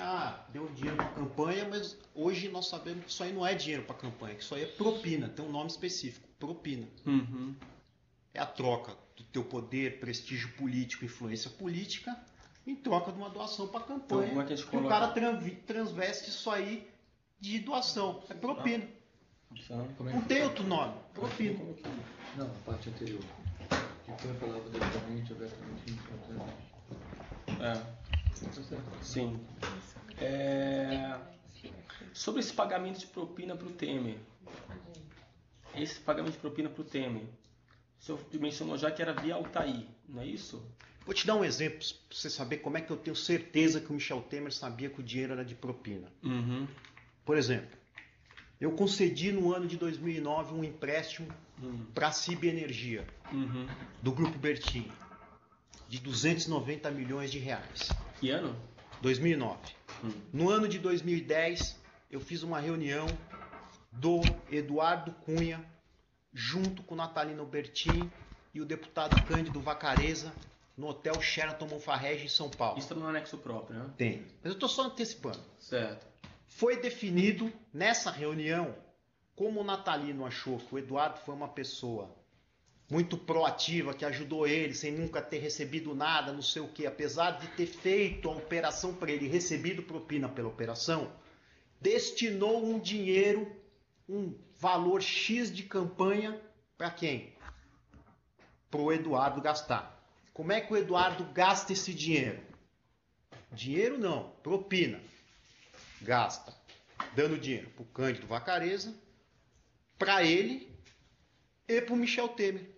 deu dinheiro para campanha, mas hoje nós sabemos que isso aí não é dinheiro para campanha, que isso aí é propina, tem um nome específico, propina. Uhum. É a troca do teu poder, prestígio político, influência política, em troca de uma doação para campanha. Então, como é que a gente o coloca? cara transveste isso aí de doação, é propina. Como é Não que tem foi? outro nome, propina. Não, a parte anterior. Que foi falava diretamente, abertamente, importante. Sim. Sobre esse pagamento de propina para o Temer. Esse pagamento de propina para o Temer. O senhor mencionou já que era via Altair, não é isso? Vou te dar um exemplo para você saber como é que eu tenho certeza que o Michel Temer sabia que o dinheiro era de propina. Uhum. Por exemplo, eu concedi no ano de 2009 um empréstimo para a CIB Energia, do Grupo Bertin, de 290 milhões de reais. Que ano? 2009. No ano de 2010, eu fiz uma reunião do Eduardo Cunha, junto com o Natalino Bertin e o deputado Cândido Vacareza, no Hotel Sheraton Monfarrege, em São Paulo. Isso está no anexo próprio, né? Tem. Mas eu estou só antecipando. Certo. Foi definido nessa reunião, como o Natalino achou que o Eduardo foi uma pessoa muito proativa, que ajudou ele sem nunca ter recebido nada, não sei o que, apesar de ter feito a operação para ele, recebido propina pela operação, destinou um dinheiro, um valor X de campanha, para quem? Para o Eduardo gastar. Como é que o Eduardo gasta esse dinheiro? Dinheiro não, propina. Gasta, dando dinheiro para o Cândido Vacareza, para ele e para o Michel Temer.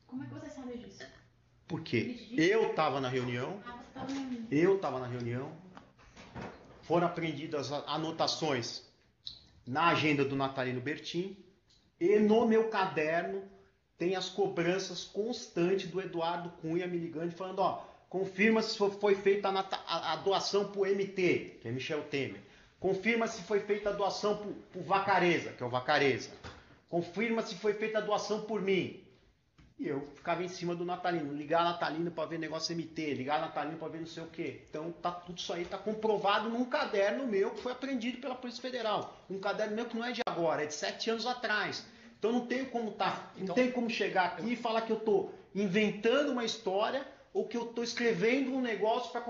Como é que você sabe disso? Porque eu estava na reunião, Você estava no... foram apreendidas anotações na agenda do Natalino Bertin e no meu caderno tem as cobranças constantes do Eduardo Cunha me ligando e falando, ó, confirma se foi feita a doação para o MT, que é Michel Temer. Confirma se foi feita a doação por Vacareza, que é o Vacareza. Confirma se foi feita a doação por mim. E eu ficava em cima do Natalino. Ligar a Natalino para ver negócio MT, ligar a Natalino para ver não sei o quê. Então tudo isso aí está comprovado num caderno meu que foi apreendido pela Polícia Federal. Um caderno meu que não é de agora, é de 7 anos atrás. Então não tenho como não tenho como chegar aqui e falar que eu estou inventando uma história ou que eu estou escrevendo um negócio para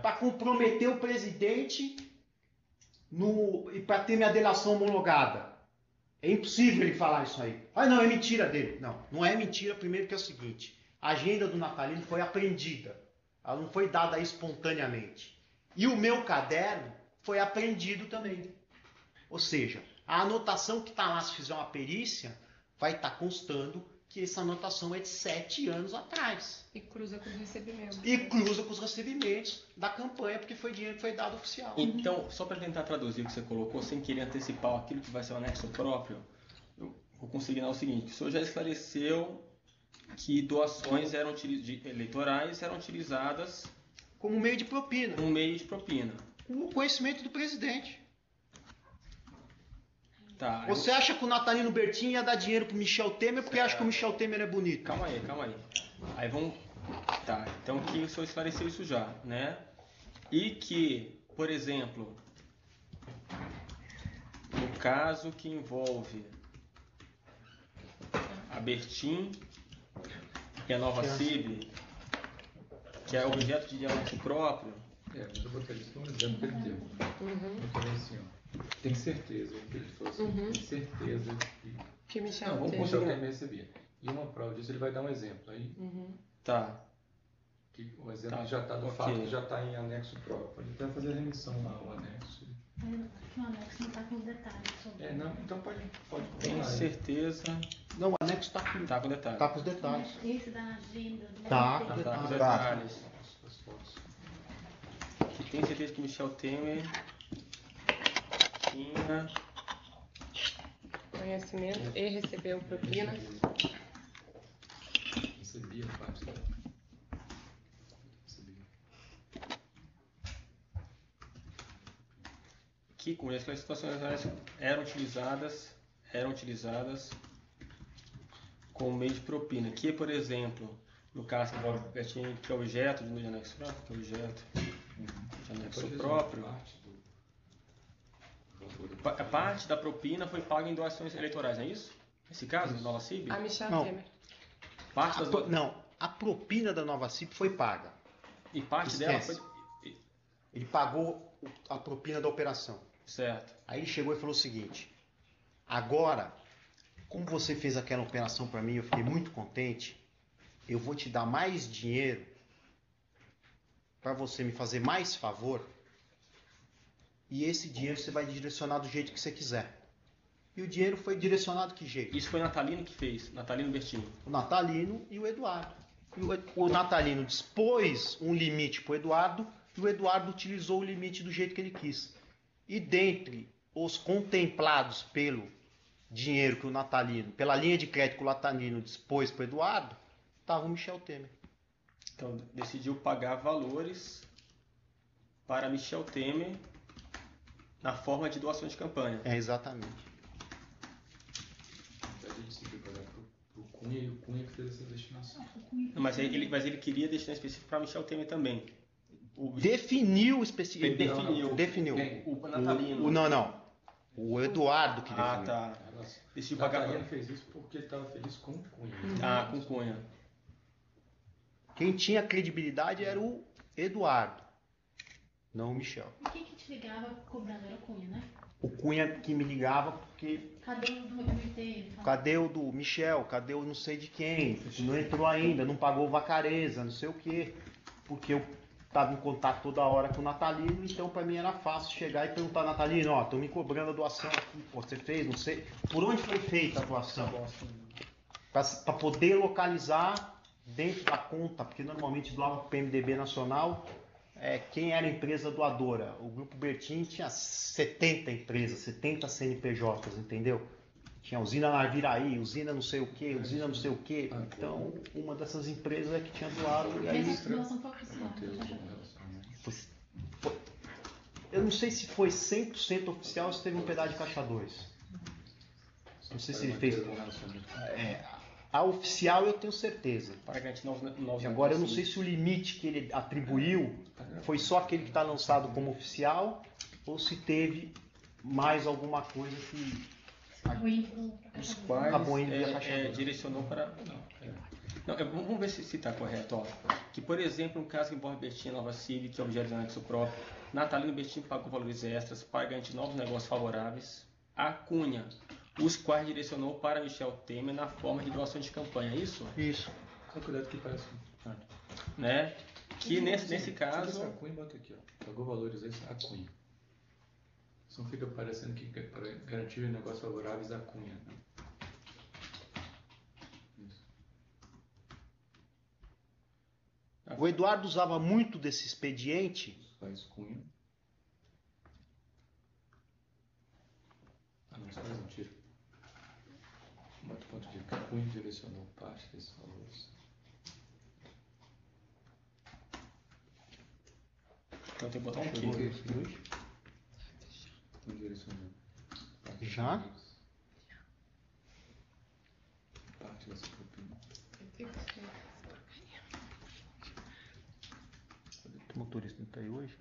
para comprometer o presidente e para ter minha delação homologada. É impossível ele falar isso aí. Ah, não, é mentira dele. Não, não é mentira. Primeiro que é o seguinte, a agenda do Natalino foi apreendida. Ela não foi dada espontaneamente. E o meu caderno foi apreendido também. Ou seja, a anotação que está lá, se fizer uma perícia, vai estar constando que essa anotação é de 7 anos atrás. E cruza com os recebimentos. E cruza com os recebimentos da campanha, porque foi dinheiro que foi dado oficial. Então, só para tentar traduzir o que você colocou, sem querer antecipar aquilo que vai ser o anexo próprio, eu vou consignar o seguinte: o senhor já esclareceu que doações eleitorais eram utilizadas como meio de propina. Um meio de propina. Com o conhecimento do presidente. Tá, você acha que o Natalino Bertin ia dar dinheiro pro Michel Temer porque acha que o Michel Temer é bonito? Calma aí. Aí vamos... Tá, então que o senhor esclareceu isso já, né? E que, por exemplo, no caso que envolve a Bertin e a Nova CIB, que é objeto de anexo próprio... Mas eu botaria isso como exemplo que ele deu. Eu falei assim, ó. Tem certeza, que ele falou assim, tem certeza que Michel Não, vamos Michel Temer recebia. E uma prova disso, ele vai dar um exemplo aí. Tá. Que o exemplo já está do fato que já está em anexo próprio. Pode até fazer a remissão lá, o anexo. O anexo não está com os detalhes sobre. Não, então pode Tenho certeza. Não, o anexo está com detalhes. Tá com os detalhes. Esse da agenda. Tá com detalhes. Que tem certeza que Michel Temer tinha conhecimento e recebeu propina. Recebia parte da... Que com as situações eram utilizadas como meio de propina. Que, por exemplo, no caso que envolve que é objeto de anexo próprio, que é objeto de anexo próprio, a parte da propina foi paga em doações eleitorais, não é isso? Nesse caso, Nova CIB? A Michel Temer. Não, a propina da Nova CIB foi paga. E parte dela foi... Ele pagou a propina da operação. Certo. Aí ele chegou e falou o seguinte: agora, como você fez aquela operação para mim, eu fiquei muito contente, eu vou te dar mais dinheiro para você me fazer mais favor, e esse dinheiro você vai direcionar do jeito que você quiser. E o dinheiro foi direcionado que jeito? Isso foi o Natalino que fez, Natalino Bertin. O Natalino e o Eduardo. O Natalino dispôs um limite para o Eduardo, e o Eduardo utilizou o limite do jeito que ele quis. E dentre os contemplados pelo dinheiro que o Natalino, pela linha de crédito que o Natalino dispôs para o Eduardo, estava o Michel Temer. Então decidiu pagar valores para Michel Temer na forma de doações de campanha. Exatamente. A gente decidiu pagar para o Cunha e o Cunha que fez essa destinação. Mas ele queria destinar específico para Michel Temer também. Definiu especificamente. Definiu. O Natalino. Não. O Eduardo que definiu. Ah, tá. O Natalino fez isso porque ele estava feliz com o Cunha. Ah, com o Cunha. Quem tinha credibilidade era o Eduardo, não o Michel. E quem que te ligava cobrando era o Cunha, né? O Cunha que me ligava porque... Cadê o do MT? Cadê o do Michel? Cadê o não sei de quem? Não entrou ainda, não pagou Vacareza, não sei o quê. Porque eu estava em contato toda hora com o Natalino, então para mim era fácil chegar e perguntar ao Natalino, ó, estão me cobrando a doação aqui, pô, você fez, não sei. Por onde foi feita a doação? Para poder localizar dentro da conta, porque normalmente doava para o PMDB Nacional, quem era a empresa doadora. O Grupo Bertin tinha 70 empresas, 70 CNPJs, entendeu? Tinha usina Narviraí, usina não sei o que, usina não sei o que. Então, uma dessas empresas é que tinha doado. E aí, Eu não sei se foi 100% oficial ou se teve um pedaço de caixa 2. Não sei se ele fez. A oficial eu tenho certeza. Para garantir novos Agora eu não sei se o limite que ele atribuiu foi só aquele que está lançado como oficial ou se teve mais alguma coisa que Acabou indo pro os caixa dois. quais Acabou indo via caixa dois. direcionou para... Não, vamos ver se está correto. Ó. Que, por exemplo, no caso que envolve Bertin Nova Civic, que é objeto de anexo próprio, Natalino Bertin pagou valores extras para garantir novos negócios favoráveis à Cunha, os quais direcionou para Michel Temer na forma de doações de campanha, é isso? Isso. Só cuidado que parece. Né? Que nesse caso... A Cunha bota aqui, ó. Pagou valores extras a Cunha. Isso não fica parecendo que é para garantir negócios favoráveis à Cunha. Né? O Eduardo usava muito desse expediente. Faz Cunha. Ah, não, isso faz um tiro. Bota o ponto aqui. Que a Cunha direcionou parte desses valores. Então tem que botar um Pegou quê? esse dois? Cunha direcionou. Parte Já? desses. Parte dessa propina. O motorista não está aí hoje?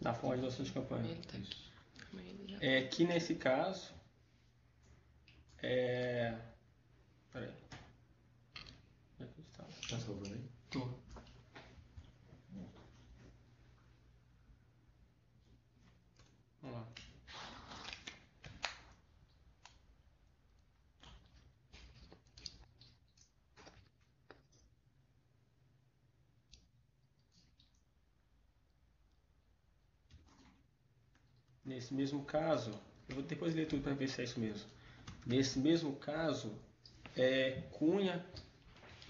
Na forma de doações de campanha. Ele tá Isso. Mas ele já... Que nesse caso... Peraí. Onde é que está? Tá salvando aí? Tô. Vamos lá. Nesse mesmo caso, eu vou depois ler tudo para ver se é isso mesmo. Nesse mesmo caso, Cunha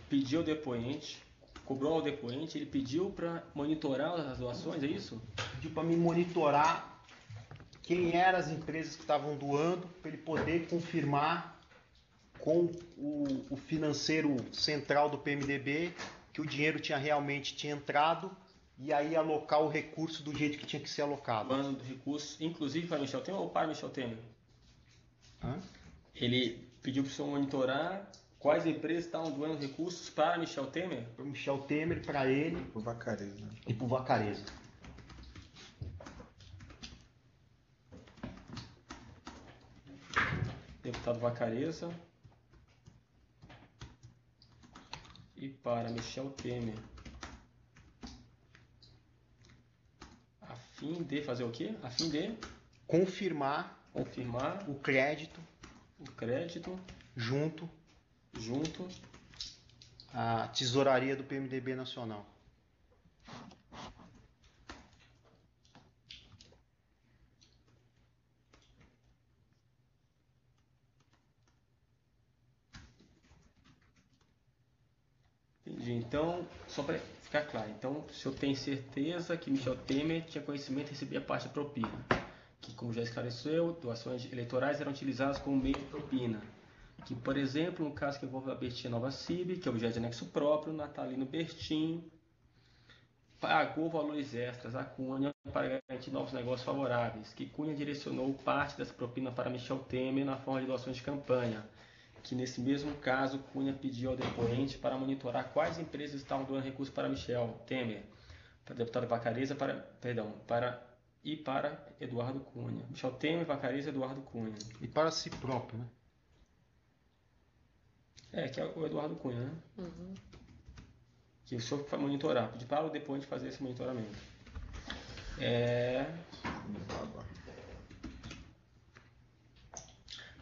pediu ao depoente, cobrou ao depoente, ele pediu para monitorar as doações, é isso? Pediu para me monitorar quem eram as empresas que estavam doando, para ele poder confirmar com o financeiro central do PMDB que o dinheiro tinha entrado e aí alocar o recurso do jeito que tinha que ser alocado. Doando recursos, inclusive para Michel Temer ou para Michel Temer? Hã? Ele pediu para o senhor monitorar quais empresas estavam doando recursos para Michel Temer? Para o Michel Temer, para ele O Vacareza. e para o Vacareza. Deputado Vacareza e para Michel Temer, a fim de fazer o quê? A fim de Confirmar confirmar o crédito o crédito junto junto à tesouraria do PMDB nacional. Entendi. Então, só para ficar claro, então o senhor tem certeza que Michel Temer tinha conhecimento e recebia parte da propina, que, como já esclareceu, doações eleitorais eram utilizadas como meio de propina, que, por exemplo, no caso que envolve a Bertin Nova Civic, que é objeto de anexo próprio, Natalino Bertin pagou valores extras à Cunha para garantir novos negócios favoráveis, que Cunha direcionou parte dessa propina para Michel Temer na forma de doações de campanha, que nesse mesmo caso Cunha pediu ao depoente para monitorar quais empresas estavam doando recursos para Michel Temer, para o deputado Vacareza, para Eduardo Cunha. Michel Temer, Vacareza, Eduardo Cunha. E para si próprio, né? Que é o Eduardo Cunha, né? Uhum. Que o senhor vai monitorar, pedir para o depoente fazer esse monitoramento.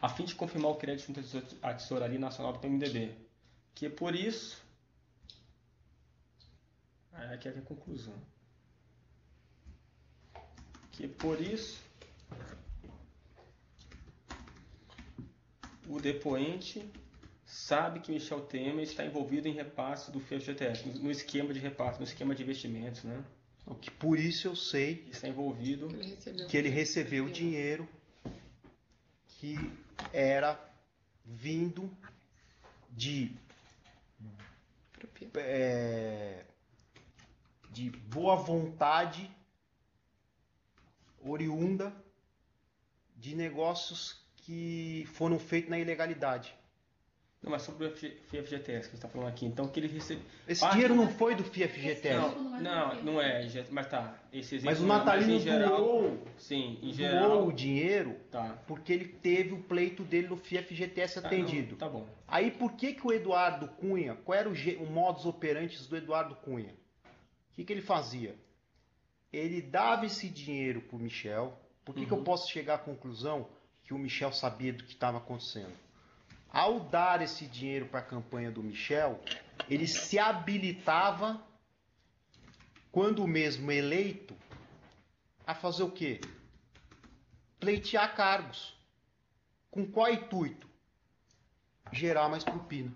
A fim de confirmar o crédito junto à Tesouraria Nacional do PMDB. Que por isso... Aqui é a conclusão. Que por isso... o depoente sabe que Michel Temer está envolvido em repasse do FGTS, no esquema de repasse, no esquema de investimentos, né? Que por isso eu sei Ele está envolvido... que ele recebeu o dinheiro que era vindo de boa vontade oriunda de negócios que foram feitos na ilegalidade. Não, mas sobre o FGTS que a gente está falando aqui, então que ele recebe. Esse dinheiro não foi do FGTS. Não é, mas tá. Esse exemplo Mas o não é, Natalino em geral, doou, sim, em doou geral. o dinheiro Tá. porque ele teve o pleito dele no FGTS atendido. Não, tá bom. Aí por que o Eduardo Cunha, qual era o modus operandi do Eduardo Cunha? O que ele fazia? Ele dava esse dinheiro para o Michel. Por que eu posso chegar à conclusão que o Michel sabia do que estava acontecendo? Ao dar esse dinheiro para a campanha do Michel, ele se habilitava, quando mesmo eleito, a fazer o quê? Pleitear cargos. Com qual intuito? Gerar mais propina.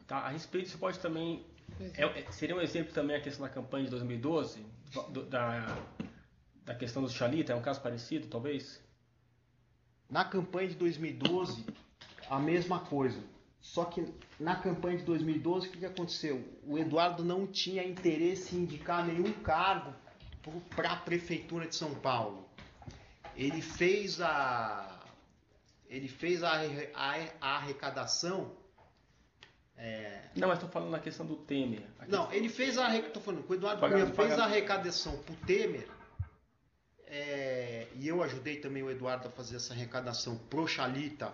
Tá, a respeito, você pode também. Seria um exemplo também a questão da campanha de 2012, da questão do Xalita, é um caso parecido, talvez? Na campanha de 2012, a mesma coisa. Só que na campanha de 2012, o que aconteceu? O Eduardo não tinha interesse em indicar nenhum cargo para a Prefeitura de São Paulo. Ele fez a arrecadação. Não, mas estou falando na questão do Temer. Não, ele fez a arrecadação. Tô falando, o Eduardo Cunha fez a arrecadação para o Temer. E eu ajudei também o Eduardo a fazer essa arrecadação pro Xalita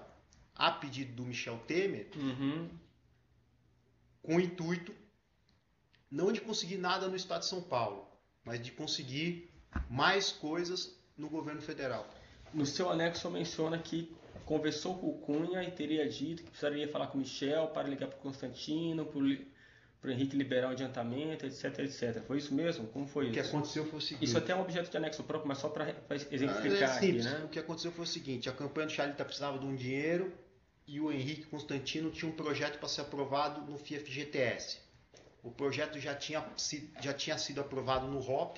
a pedido do Michel Temer, com o intuito não de conseguir nada no estado de São Paulo, mas de conseguir mais coisas no governo federal. No seu anexo menciona que conversou com o Cunha e teria dito que precisaria falar com o Michel para ligar para o Constantino, para o Henrique liberar o adiantamento, etc, etc. Foi isso mesmo? Como foi isso? O que aconteceu foi o seguinte... Isso até é um objeto de anexo próprio, mas só para exemplificar aqui, né? O que aconteceu foi o seguinte, a campanha do Xalita precisava de um dinheiro e o Henrique Constantino tinha um projeto para ser aprovado no FGTS. O projeto já tinha sido aprovado no ROP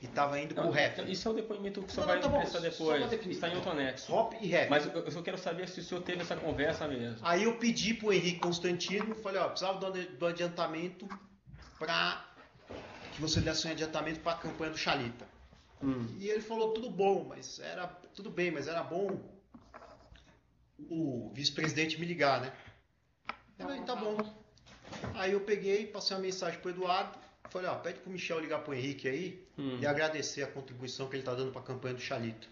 e estava indo para o REF. Isso é o depoimento que o senhor vai prestar depois. Está em outro anexo. ROP e REF. Mas eu só quero saber se o senhor teve essa conversa mesmo. Aí eu pedi para o Henrique Constantino, falei, precisava do adiantamento para que você desse um adiantamento para a campanha do Xalita. E ele falou, tudo bem, mas era bom o vice-presidente me ligar, né? Eu falei, tá bom. Aí eu peguei, passei uma mensagem pro Eduardo, falei, pede pro Michel ligar pro Henrique aí e agradecer a contribuição que ele tá dando pra campanha do Xalita.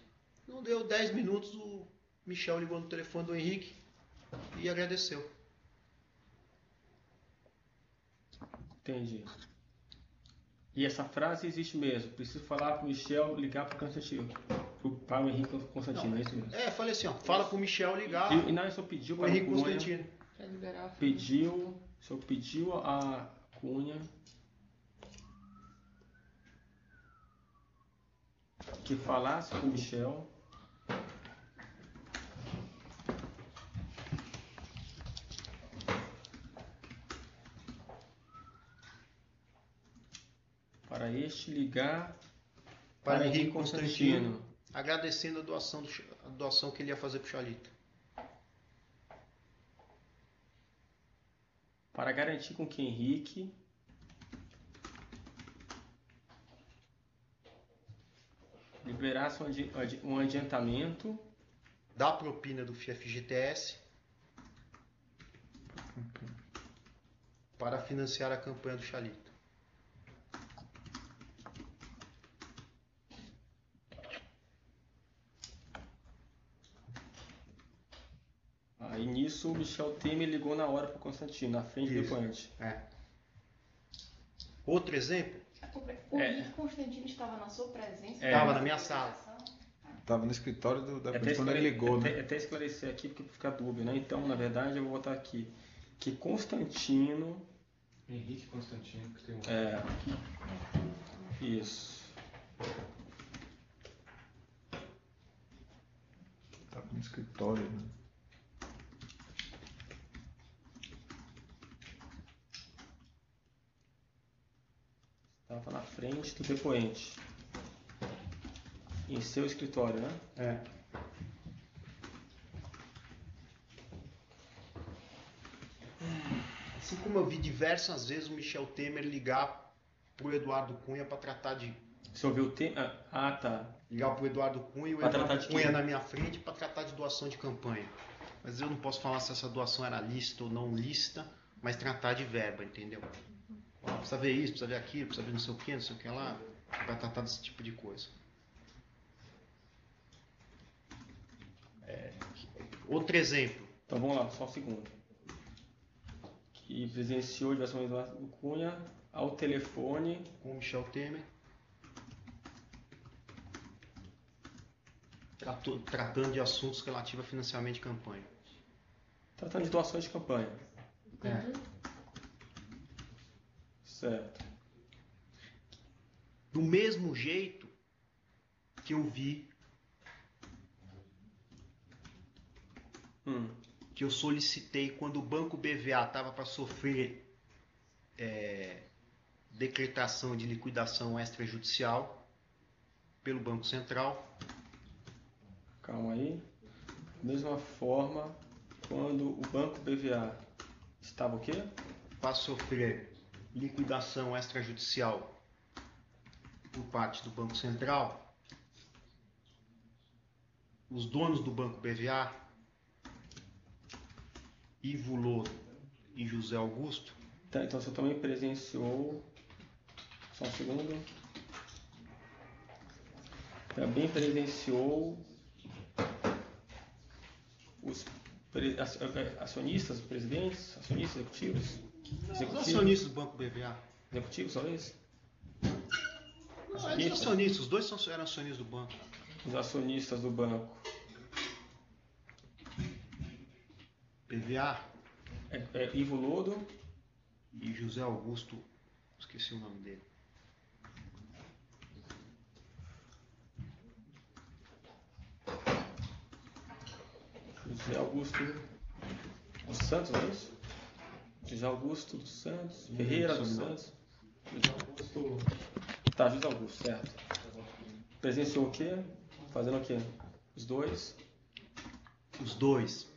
Não deu 10 minutos, o Michel ligou no telefone do Henrique e agradeceu. Entendi. E essa frase existe mesmo. Preciso falar pro Michel ligar pro Constantino. Para o Henrique Constantino, é isso mesmo. Falei assim, fala pro Michel ligar. E não, só pediu para o Henrique Cunha. Constantino. O senhor pediu a Cunha que falasse com o Michel para este ligar para Henrique Constantino, agradecendo a doação que ele ia fazer para o Xalita. Para garantir com que Henrique liberasse um adiantamento da propina do FGTS para financiar a campanha do Xalita. Aí nisso o Michel Temer ligou na hora para o Constantino, na frente do depoente. Outro exemplo? O Henrique Constantino estava na sua presença? Estava na minha sala. Estava no escritório da quando ele ligou, né? Até esclarecer aqui, porque fica dúvida, né? Então, na verdade, eu vou botar aqui que Constantino... Henrique Constantino, que tem Isso. Estava no escritório, né? Estava na frente do depoente. Em seu escritório, né? Assim como eu vi diversas vezes o Michel Temer ligar pro Eduardo Cunha para tratar de Você ouviu o tema? Ah, tá. Ligar pro Eduardo Cunha e o Pra tratar Eduardo de Cunha quê? na minha frente para tratar de doação de campanha. Mas eu não posso falar se essa doação era lícita ou não lícita, mas tratar de verba, entendeu? Ó, precisa ver isso, precisa ver aquilo, precisa ver não sei o que, não sei o que lá. Vai tratar desse tipo de coisa. Outro exemplo. Então vamos lá, só um segundo. Que presenciou diversas do Cunha ao telefone. Com o Michel Temer. Tratando de assuntos relativos a financiamento de campanha. Tratando de doações de campanha. Entendi. Certo. Do mesmo jeito que eu vi que eu solicitei quando o Banco BVA estava para sofrer decretação de liquidação extrajudicial pelo Banco Central. Calma aí. Da mesma forma, quando o Banco BVA estava o quê? Para sofrer liquidação extrajudicial por parte do Banco Central, os donos do Banco BVA, Ivo Lodo e José Augusto. Tá, então você também presenciou. Só um segundo. Também presenciou os acionistas, presidentes, acionistas, executivos? Os acionistas do Banco BVA. Executivos, talvez? Não, eram acionistas, os dois eram acionistas do banco. Os acionistas do banco. BVA Ivo Lodo e José Augusto, esqueci o nome dele. José Augusto dos Santos, não é isso? José Augusto dos Santos, Ferreira dos Santos. José Augusto. Tá, José Augusto, certo. Presenciou o quê? Fazendo o quê? Os dois? Os dois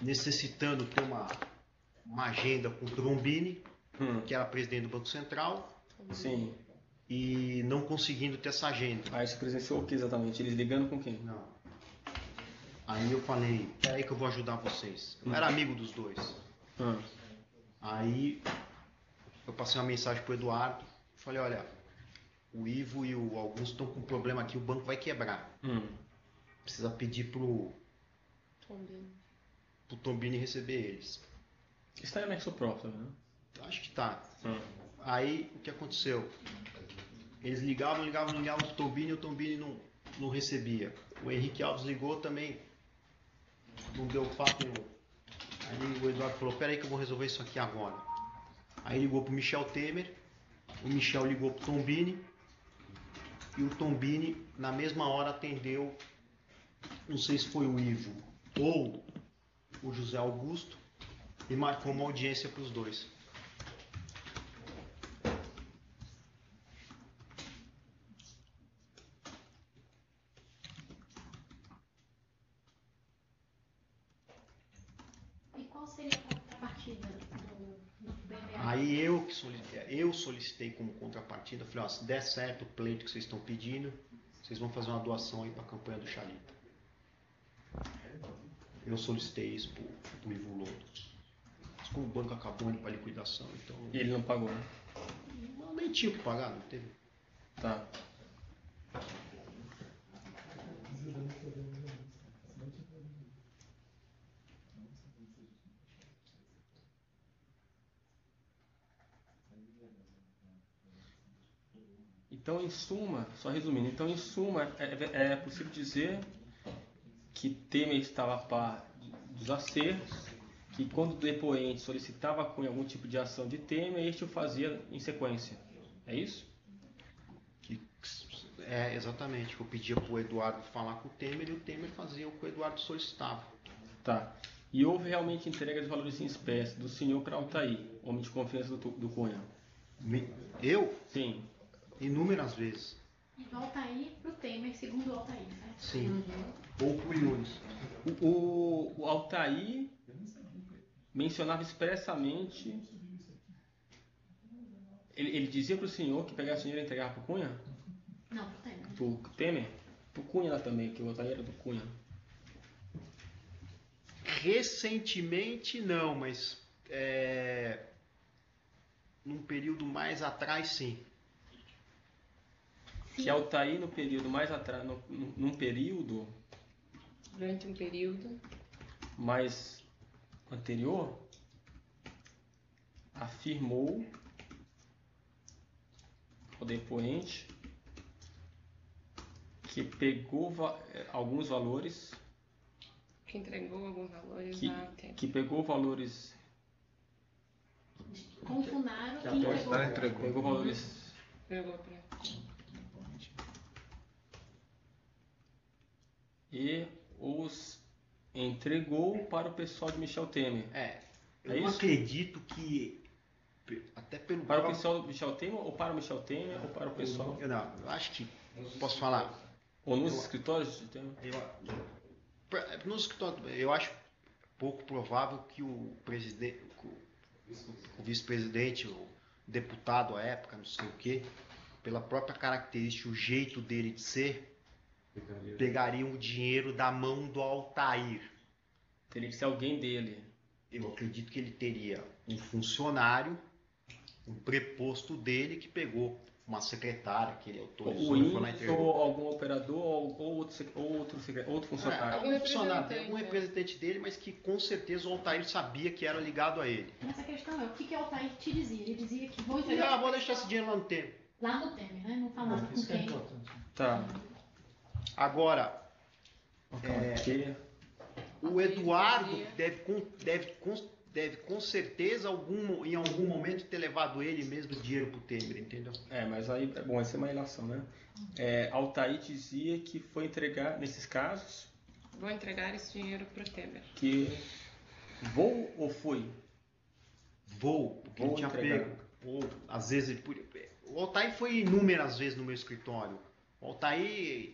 necessitando ter uma agenda com o Trombini, que era presidente do Banco Central, Sim. e não conseguindo ter essa agenda. Aí você presenciou o que exatamente? Eles ligando com quem? Não. Aí eu falei, peraí que eu vou ajudar vocês. Eu era amigo dos dois. Aí eu passei uma mensagem pro Eduardo, falei, olha, o Ivo e o Augusto estão com um problema aqui, o banco vai quebrar. Precisa pedir pro Trombini receber eles. Está em anexo próprio, né? Acho que tá. Aí o que aconteceu? Eles ligavam pro Trombini, o Trombini não recebia. O Henrique Alves ligou também, não deu fato nenhum. Aí o Eduardo falou, peraí que eu vou resolver isso aqui agora. Aí ligou pro Michel Temer, o Michel ligou pro Trombini, e o Trombini na mesma hora atendeu, não sei se foi o Ivo ou o José Augusto, e marcou uma audiência para os dois. E qual seria a contrapartida do BVA? Aí eu solicitei como contrapartida, falei, ó, se der certo o pleito que vocês estão pedindo, vocês vão fazer uma doação aí para a campanha do Chalita. Eu solicitei isso pro Ivo Lodo. Mas como o banco acabou indo para liquidação, então... E ele não pagou, né? Não, nem tinha o que pagar, não teve. Tá. Então, em suma, só resumindo, então em suma é possível dizer que Temer estava a par dos acertos, que quando o depoente solicitava com algum tipo de ação de Temer, este o fazia em sequência. É isso? Exatamente. Eu pedia pro Eduardo falar com o Temer e o Temer fazia o que o Eduardo solicitava. Tá. E houve realmente entrega de valores em espécie do senhor para Altair, homem de confiança do Cunha? Eu? Sim. Inúmeras vezes. E do Altair pro Temer, segundo o Altair, né? Sim. Ou pro Yunis. O Altair mencionava expressamente Ele dizia pro senhor que pegasse o dinheiro e entregava pro Cunha? Não, pro Temer. Pro Temer? Pro Cunha lá também, que o Altair era do Cunha. Recentemente não, mas num período mais atrás sim. Que Altair no período mais atrás, num período Durante um período. mais anterior, afirmou o depoente que pegou alguns valores, Que entregou alguns valores a Temer. que pegou valores, Com o Funaro Que e a entregou. Toystar entregou. pegou valores Entregou pra... e os entregou para o pessoal de Michel Temer. Eu É não isso? acredito que, até pelo Para o próprio- pessoal do Michel Temer ou para o Michel Temer ou para o pessoal eu acho que posso falar. ou nos escritórios de Temer? Nos escritórios, eu acho pouco provável que o presidente, o vice-presidente, o deputado à época, não sei o quê, pela própria característica, o jeito dele de ser, pegariam o dinheiro da mão do Altair. Teria que ser alguém dele. Eu acredito que ele teria um funcionário, um preposto dele que pegou uma secretária que ele autorizou O e foi lá e índice entregou. ou algum operador ou outro funcionário. Algum funcionário, representante, algum representante dele, mas que com certeza o Altair sabia que era ligado a ele. Mas a questão é, o que o Altair te dizia? Ele dizia que vou Ele, entregar vou deixar esse dinheiro lá no tempo. lá no Temer, né? Não falava com Isso que é quem. importante. Tá. Agora, Ok. o Eduardo deve com certeza em algum momento ter levado ele mesmo dinheiro pro Temer, entendeu? Mas aí, bom, essa é uma ilação, né? Altair dizia que foi entregar, nesses casos, Vou entregar esse dinheiro pro Temer. que vou ou foi? Vou, porque Vou ele tinha entregar. pego. Ou, às vezes, o Altair foi inúmeras vezes no meu escritório. O Altair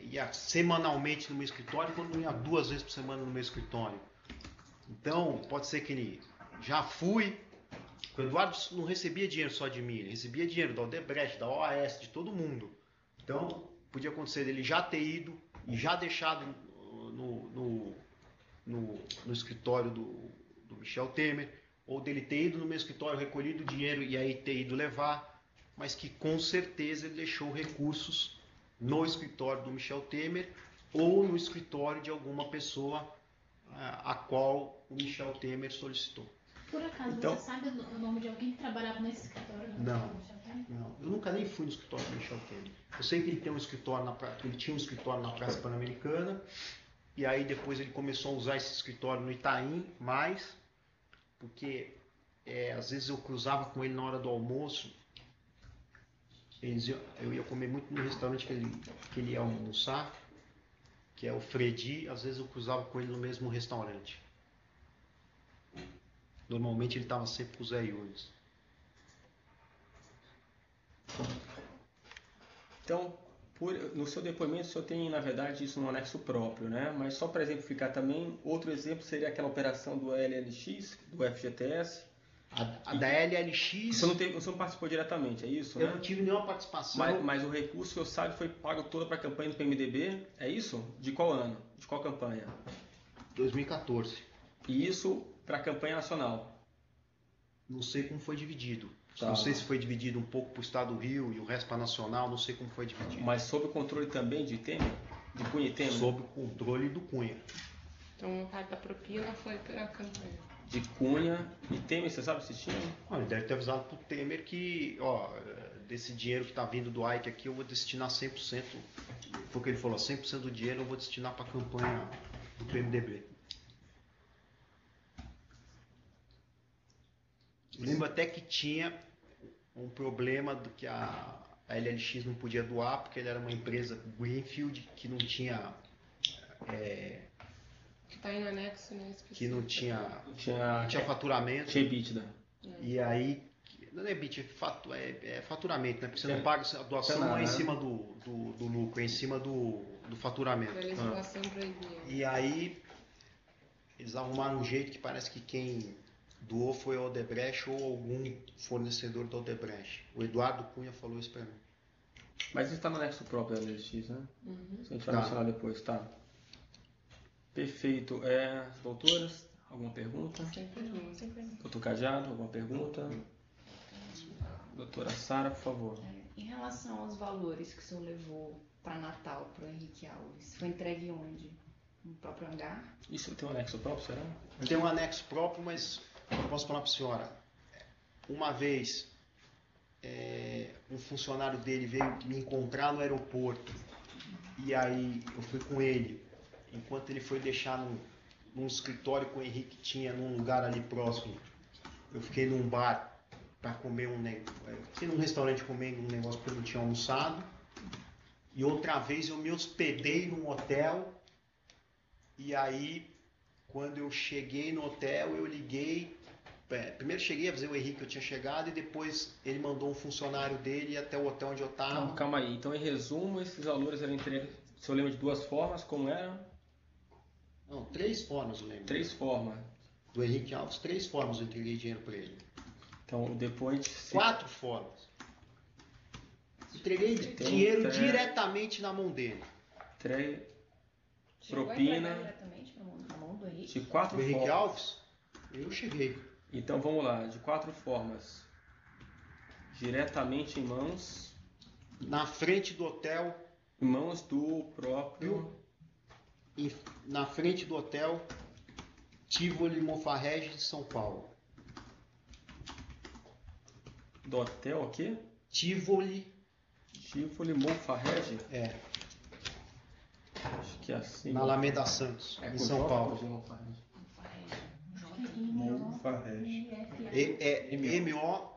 ia semanalmente no meu escritório, quando não ia 2 vezes por semana no meu escritório. Então, pode ser que ele já fui. O Eduardo não recebia dinheiro só de mim, ele recebia dinheiro da Odebrecht, da OAS, de todo mundo. Então, podia acontecer dele já ter ido e já deixado no escritório do Michel Temer, ou dele ter ido no meu escritório, recolhido o dinheiro e aí ter ido levar, mas que com certeza ele deixou recursos no escritório do Michel Temer ou no escritório de alguma pessoa a qual o Michel Temer solicitou. Por acaso, Então- você sabe o nome de alguém que trabalhava nesse escritório? Não. Não, eu nunca nem fui no escritório do Michel Temer. Eu sei que ele tem um escritório ele tinha um escritório na Praça Pan-Americana, e aí depois ele começou a usar esse escritório no Itaim, porque às vezes eu cruzava com ele na hora do almoço. Eu ia comer muito no restaurante que ele ia almoçar, que é o Fredi, às vezes eu cruzava com ele no mesmo restaurante. Normalmente ele estava sempre com o Zé Yunes. Então, no seu depoimento, o senhor tem, na verdade, isso no anexo próprio, né? Mas só para exemplificar também, outro exemplo seria aquela operação do LLX, do FGTS. A da LLX, O senhor não participou diretamente, é isso, eu né? não tive nenhuma participação. Mas o recurso, o senhor sabe, foi pago todo para a campanha do PMDB, é isso? De qual ano? De qual campanha? 2014. E isso para a campanha nacional. Não sei como foi dividido. Tá. Não sei se foi dividido um pouco para o Estado do Rio e o resto para Nacional, não sei como foi dividido. Mas sob o controle também de Temer? De Cunha e Temer? Sob o controle do Cunha. Então, uma parte da propina foi para a campanha. De Cunha e Temer, você sabe se tinha? Olha, ele deve ter avisado para o Temer que, desse dinheiro que está vindo do Ike aqui, eu vou destinar 100%. Foi o que ele falou, 100% do dinheiro eu vou destinar para a campanha do PMDB. Eu lembro até que tinha um problema do que a LLX não podia doar, porque ele era uma empresa Greenfield que não tinha... Que está aí no anexo, né? que não tinha Tinha faturamento. Tinha EBITDA. E aí, não é bit, é faturamento, né? Porque você não paga a doação, Não, não é em né? cima do lucro, é em cima do faturamento. A legislação proibia. E aí, eles arrumaram um jeito que parece que quem doou foi a Odebrecht ou algum fornecedor da Odebrecht. O Eduardo Cunha falou isso para mim. Mas isso está no anexo próprio da LX, né? Uhum. A gente vai Tá. mencionar depois, tá? Perfeito. Doutoras, alguma pergunta? Sempre. Doutor Cajado, alguma pergunta? Doutora Sara, por favor. Em relação aos valores que o senhor levou para Natal, para o Henrique Alves, foi entregue onde? No próprio hangar? Isso tem um anexo próprio, será? Tem um anexo próprio, mas eu posso falar para a senhora. Uma vez, um funcionário dele veio me encontrar no aeroporto. E aí eu fui com ele. Enquanto ele foi deixar num escritório que o Henrique tinha num lugar ali próximo, eu fiquei num bar para comer fiquei num restaurante comendo um negócio que eu não tinha almoçado. E outra vez eu me hospedei num hotel. E aí, quando eu cheguei no hotel, eu liguei. Primeiro cheguei a avisar o Henrique que eu tinha chegado e depois ele mandou um funcionário dele até o hotel onde eu estava. Não, calma aí. Então, em resumo, esses valores eram entregues, se eu lembro de duas formas, como eram? Não, 3 formas eu lembro. 3 formas. Do Henrique Alves, 3 formas eu entreguei dinheiro para ele. Então, o depois... 4 formas. Entreguei Então, dinheiro diretamente na mão dele. Chegou Propina a entregar diretamente na mão do Henrique? de 4 Do Henrique formas. Alves, eu cheguei. Então, vamos lá. De 4 formas. Diretamente em mãos... Na frente do hotel, Em mãos do próprio... na frente do hotel Tivoli Monfarrege de São Paulo. Do hotel aqui? Tivoli, Monfarrege? Acho que é assim. na Alameda Santos, em com São J Paulo. ou G Monfarrege? Monfarrege. É M-O-F-A-R-R-E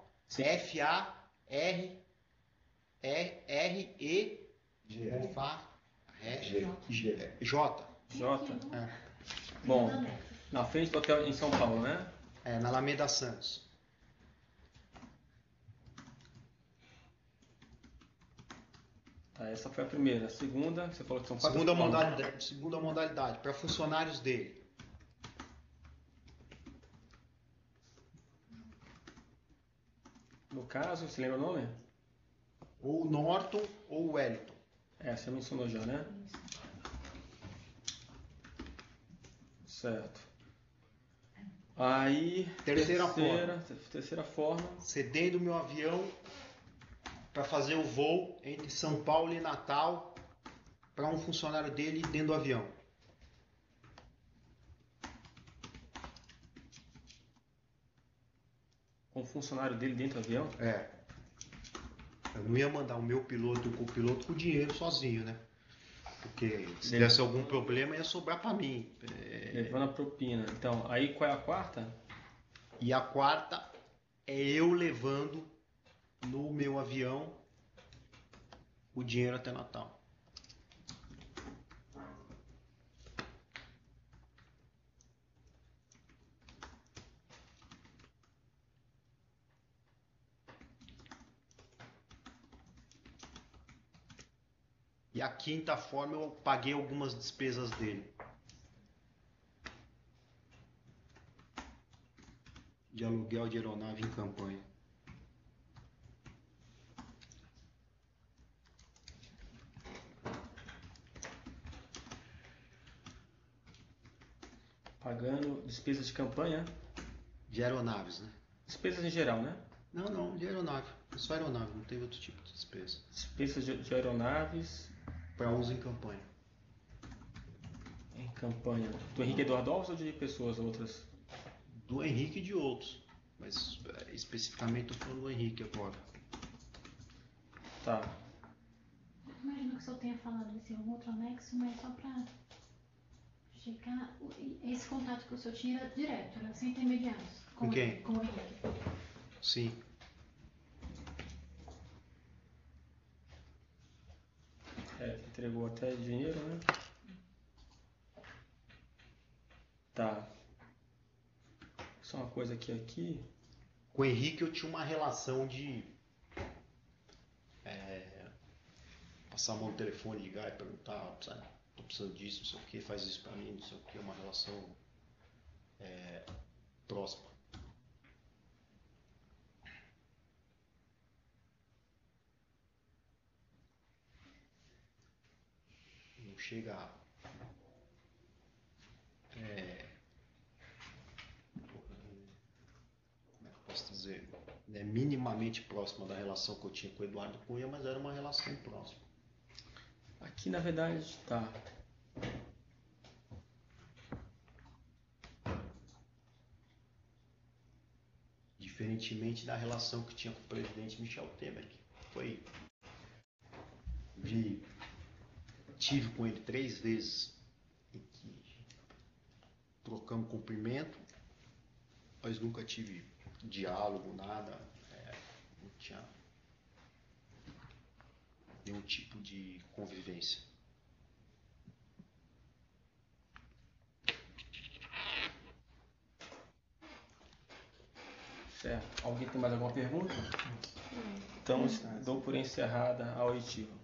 J. J. É. Bom, na frente do hotel em São Paulo, né? Na Alameda Santos. Tá, essa foi a primeira. A segunda, você falou que são 4 Segunda modalidade, para funcionários dele. No caso, você lembra o nome? Ou Norton ou Wellington. Você mencionou já, né? Certo. Aí, Terceira forma. Cedendo meu avião para fazer o voo entre São Paulo e Natal para um funcionário dele dentro do avião. Com o funcionário dele dentro do avião? Eu não ia mandar o meu piloto e o copiloto com dinheiro sozinho, né? Porque se desse algum problema ia sobrar para mim. Levando a propina. Então, aí qual é a quarta? E a quarta é eu levando no meu avião o dinheiro até Natal. E a quinta forma eu paguei algumas despesas dele. De aluguel de aeronave em campanha. Pagando despesas de campanha? De aeronaves, né? Despesas em geral, né? Não, de aeronave. Só aeronave, não teve outro tipo de despesa. Despesas de aeronaves Para uso em campanha. em campanha. Do Henrique Eduardo Alves ou de pessoas outras? Do Henrique e de outros. Mas especificamente eu tô falando do Henrique agora. Tá. Imagino que o senhor tenha falado desse algum outro anexo, mas só para checar, esse contato que o senhor tinha era direto, era sem intermediários. Com quem? Com o Henrique. Sim. Entregou até dinheiro, né? Tá. Só uma coisa aqui. Com o Henrique eu tinha uma relação de passar a mão no telefone, ligar e perguntar, tô precisando disso, não sei o que, faz isso pra mim, não sei o que, uma relação próxima. chega a como é que eu posso dizer? É minimamente próxima da relação que eu tinha com o Eduardo Cunha, mas era uma relação próxima. Aqui na verdade está. Diferentemente da relação que tinha com o presidente Michel Temer, que foi. Tive com ele 3 vezes em que trocamos cumprimento, mas nunca tive diálogo, nada, não tinha nenhum tipo de convivência. Certo. Alguém tem mais alguma pergunta? Então, dou por encerrada a oitiva.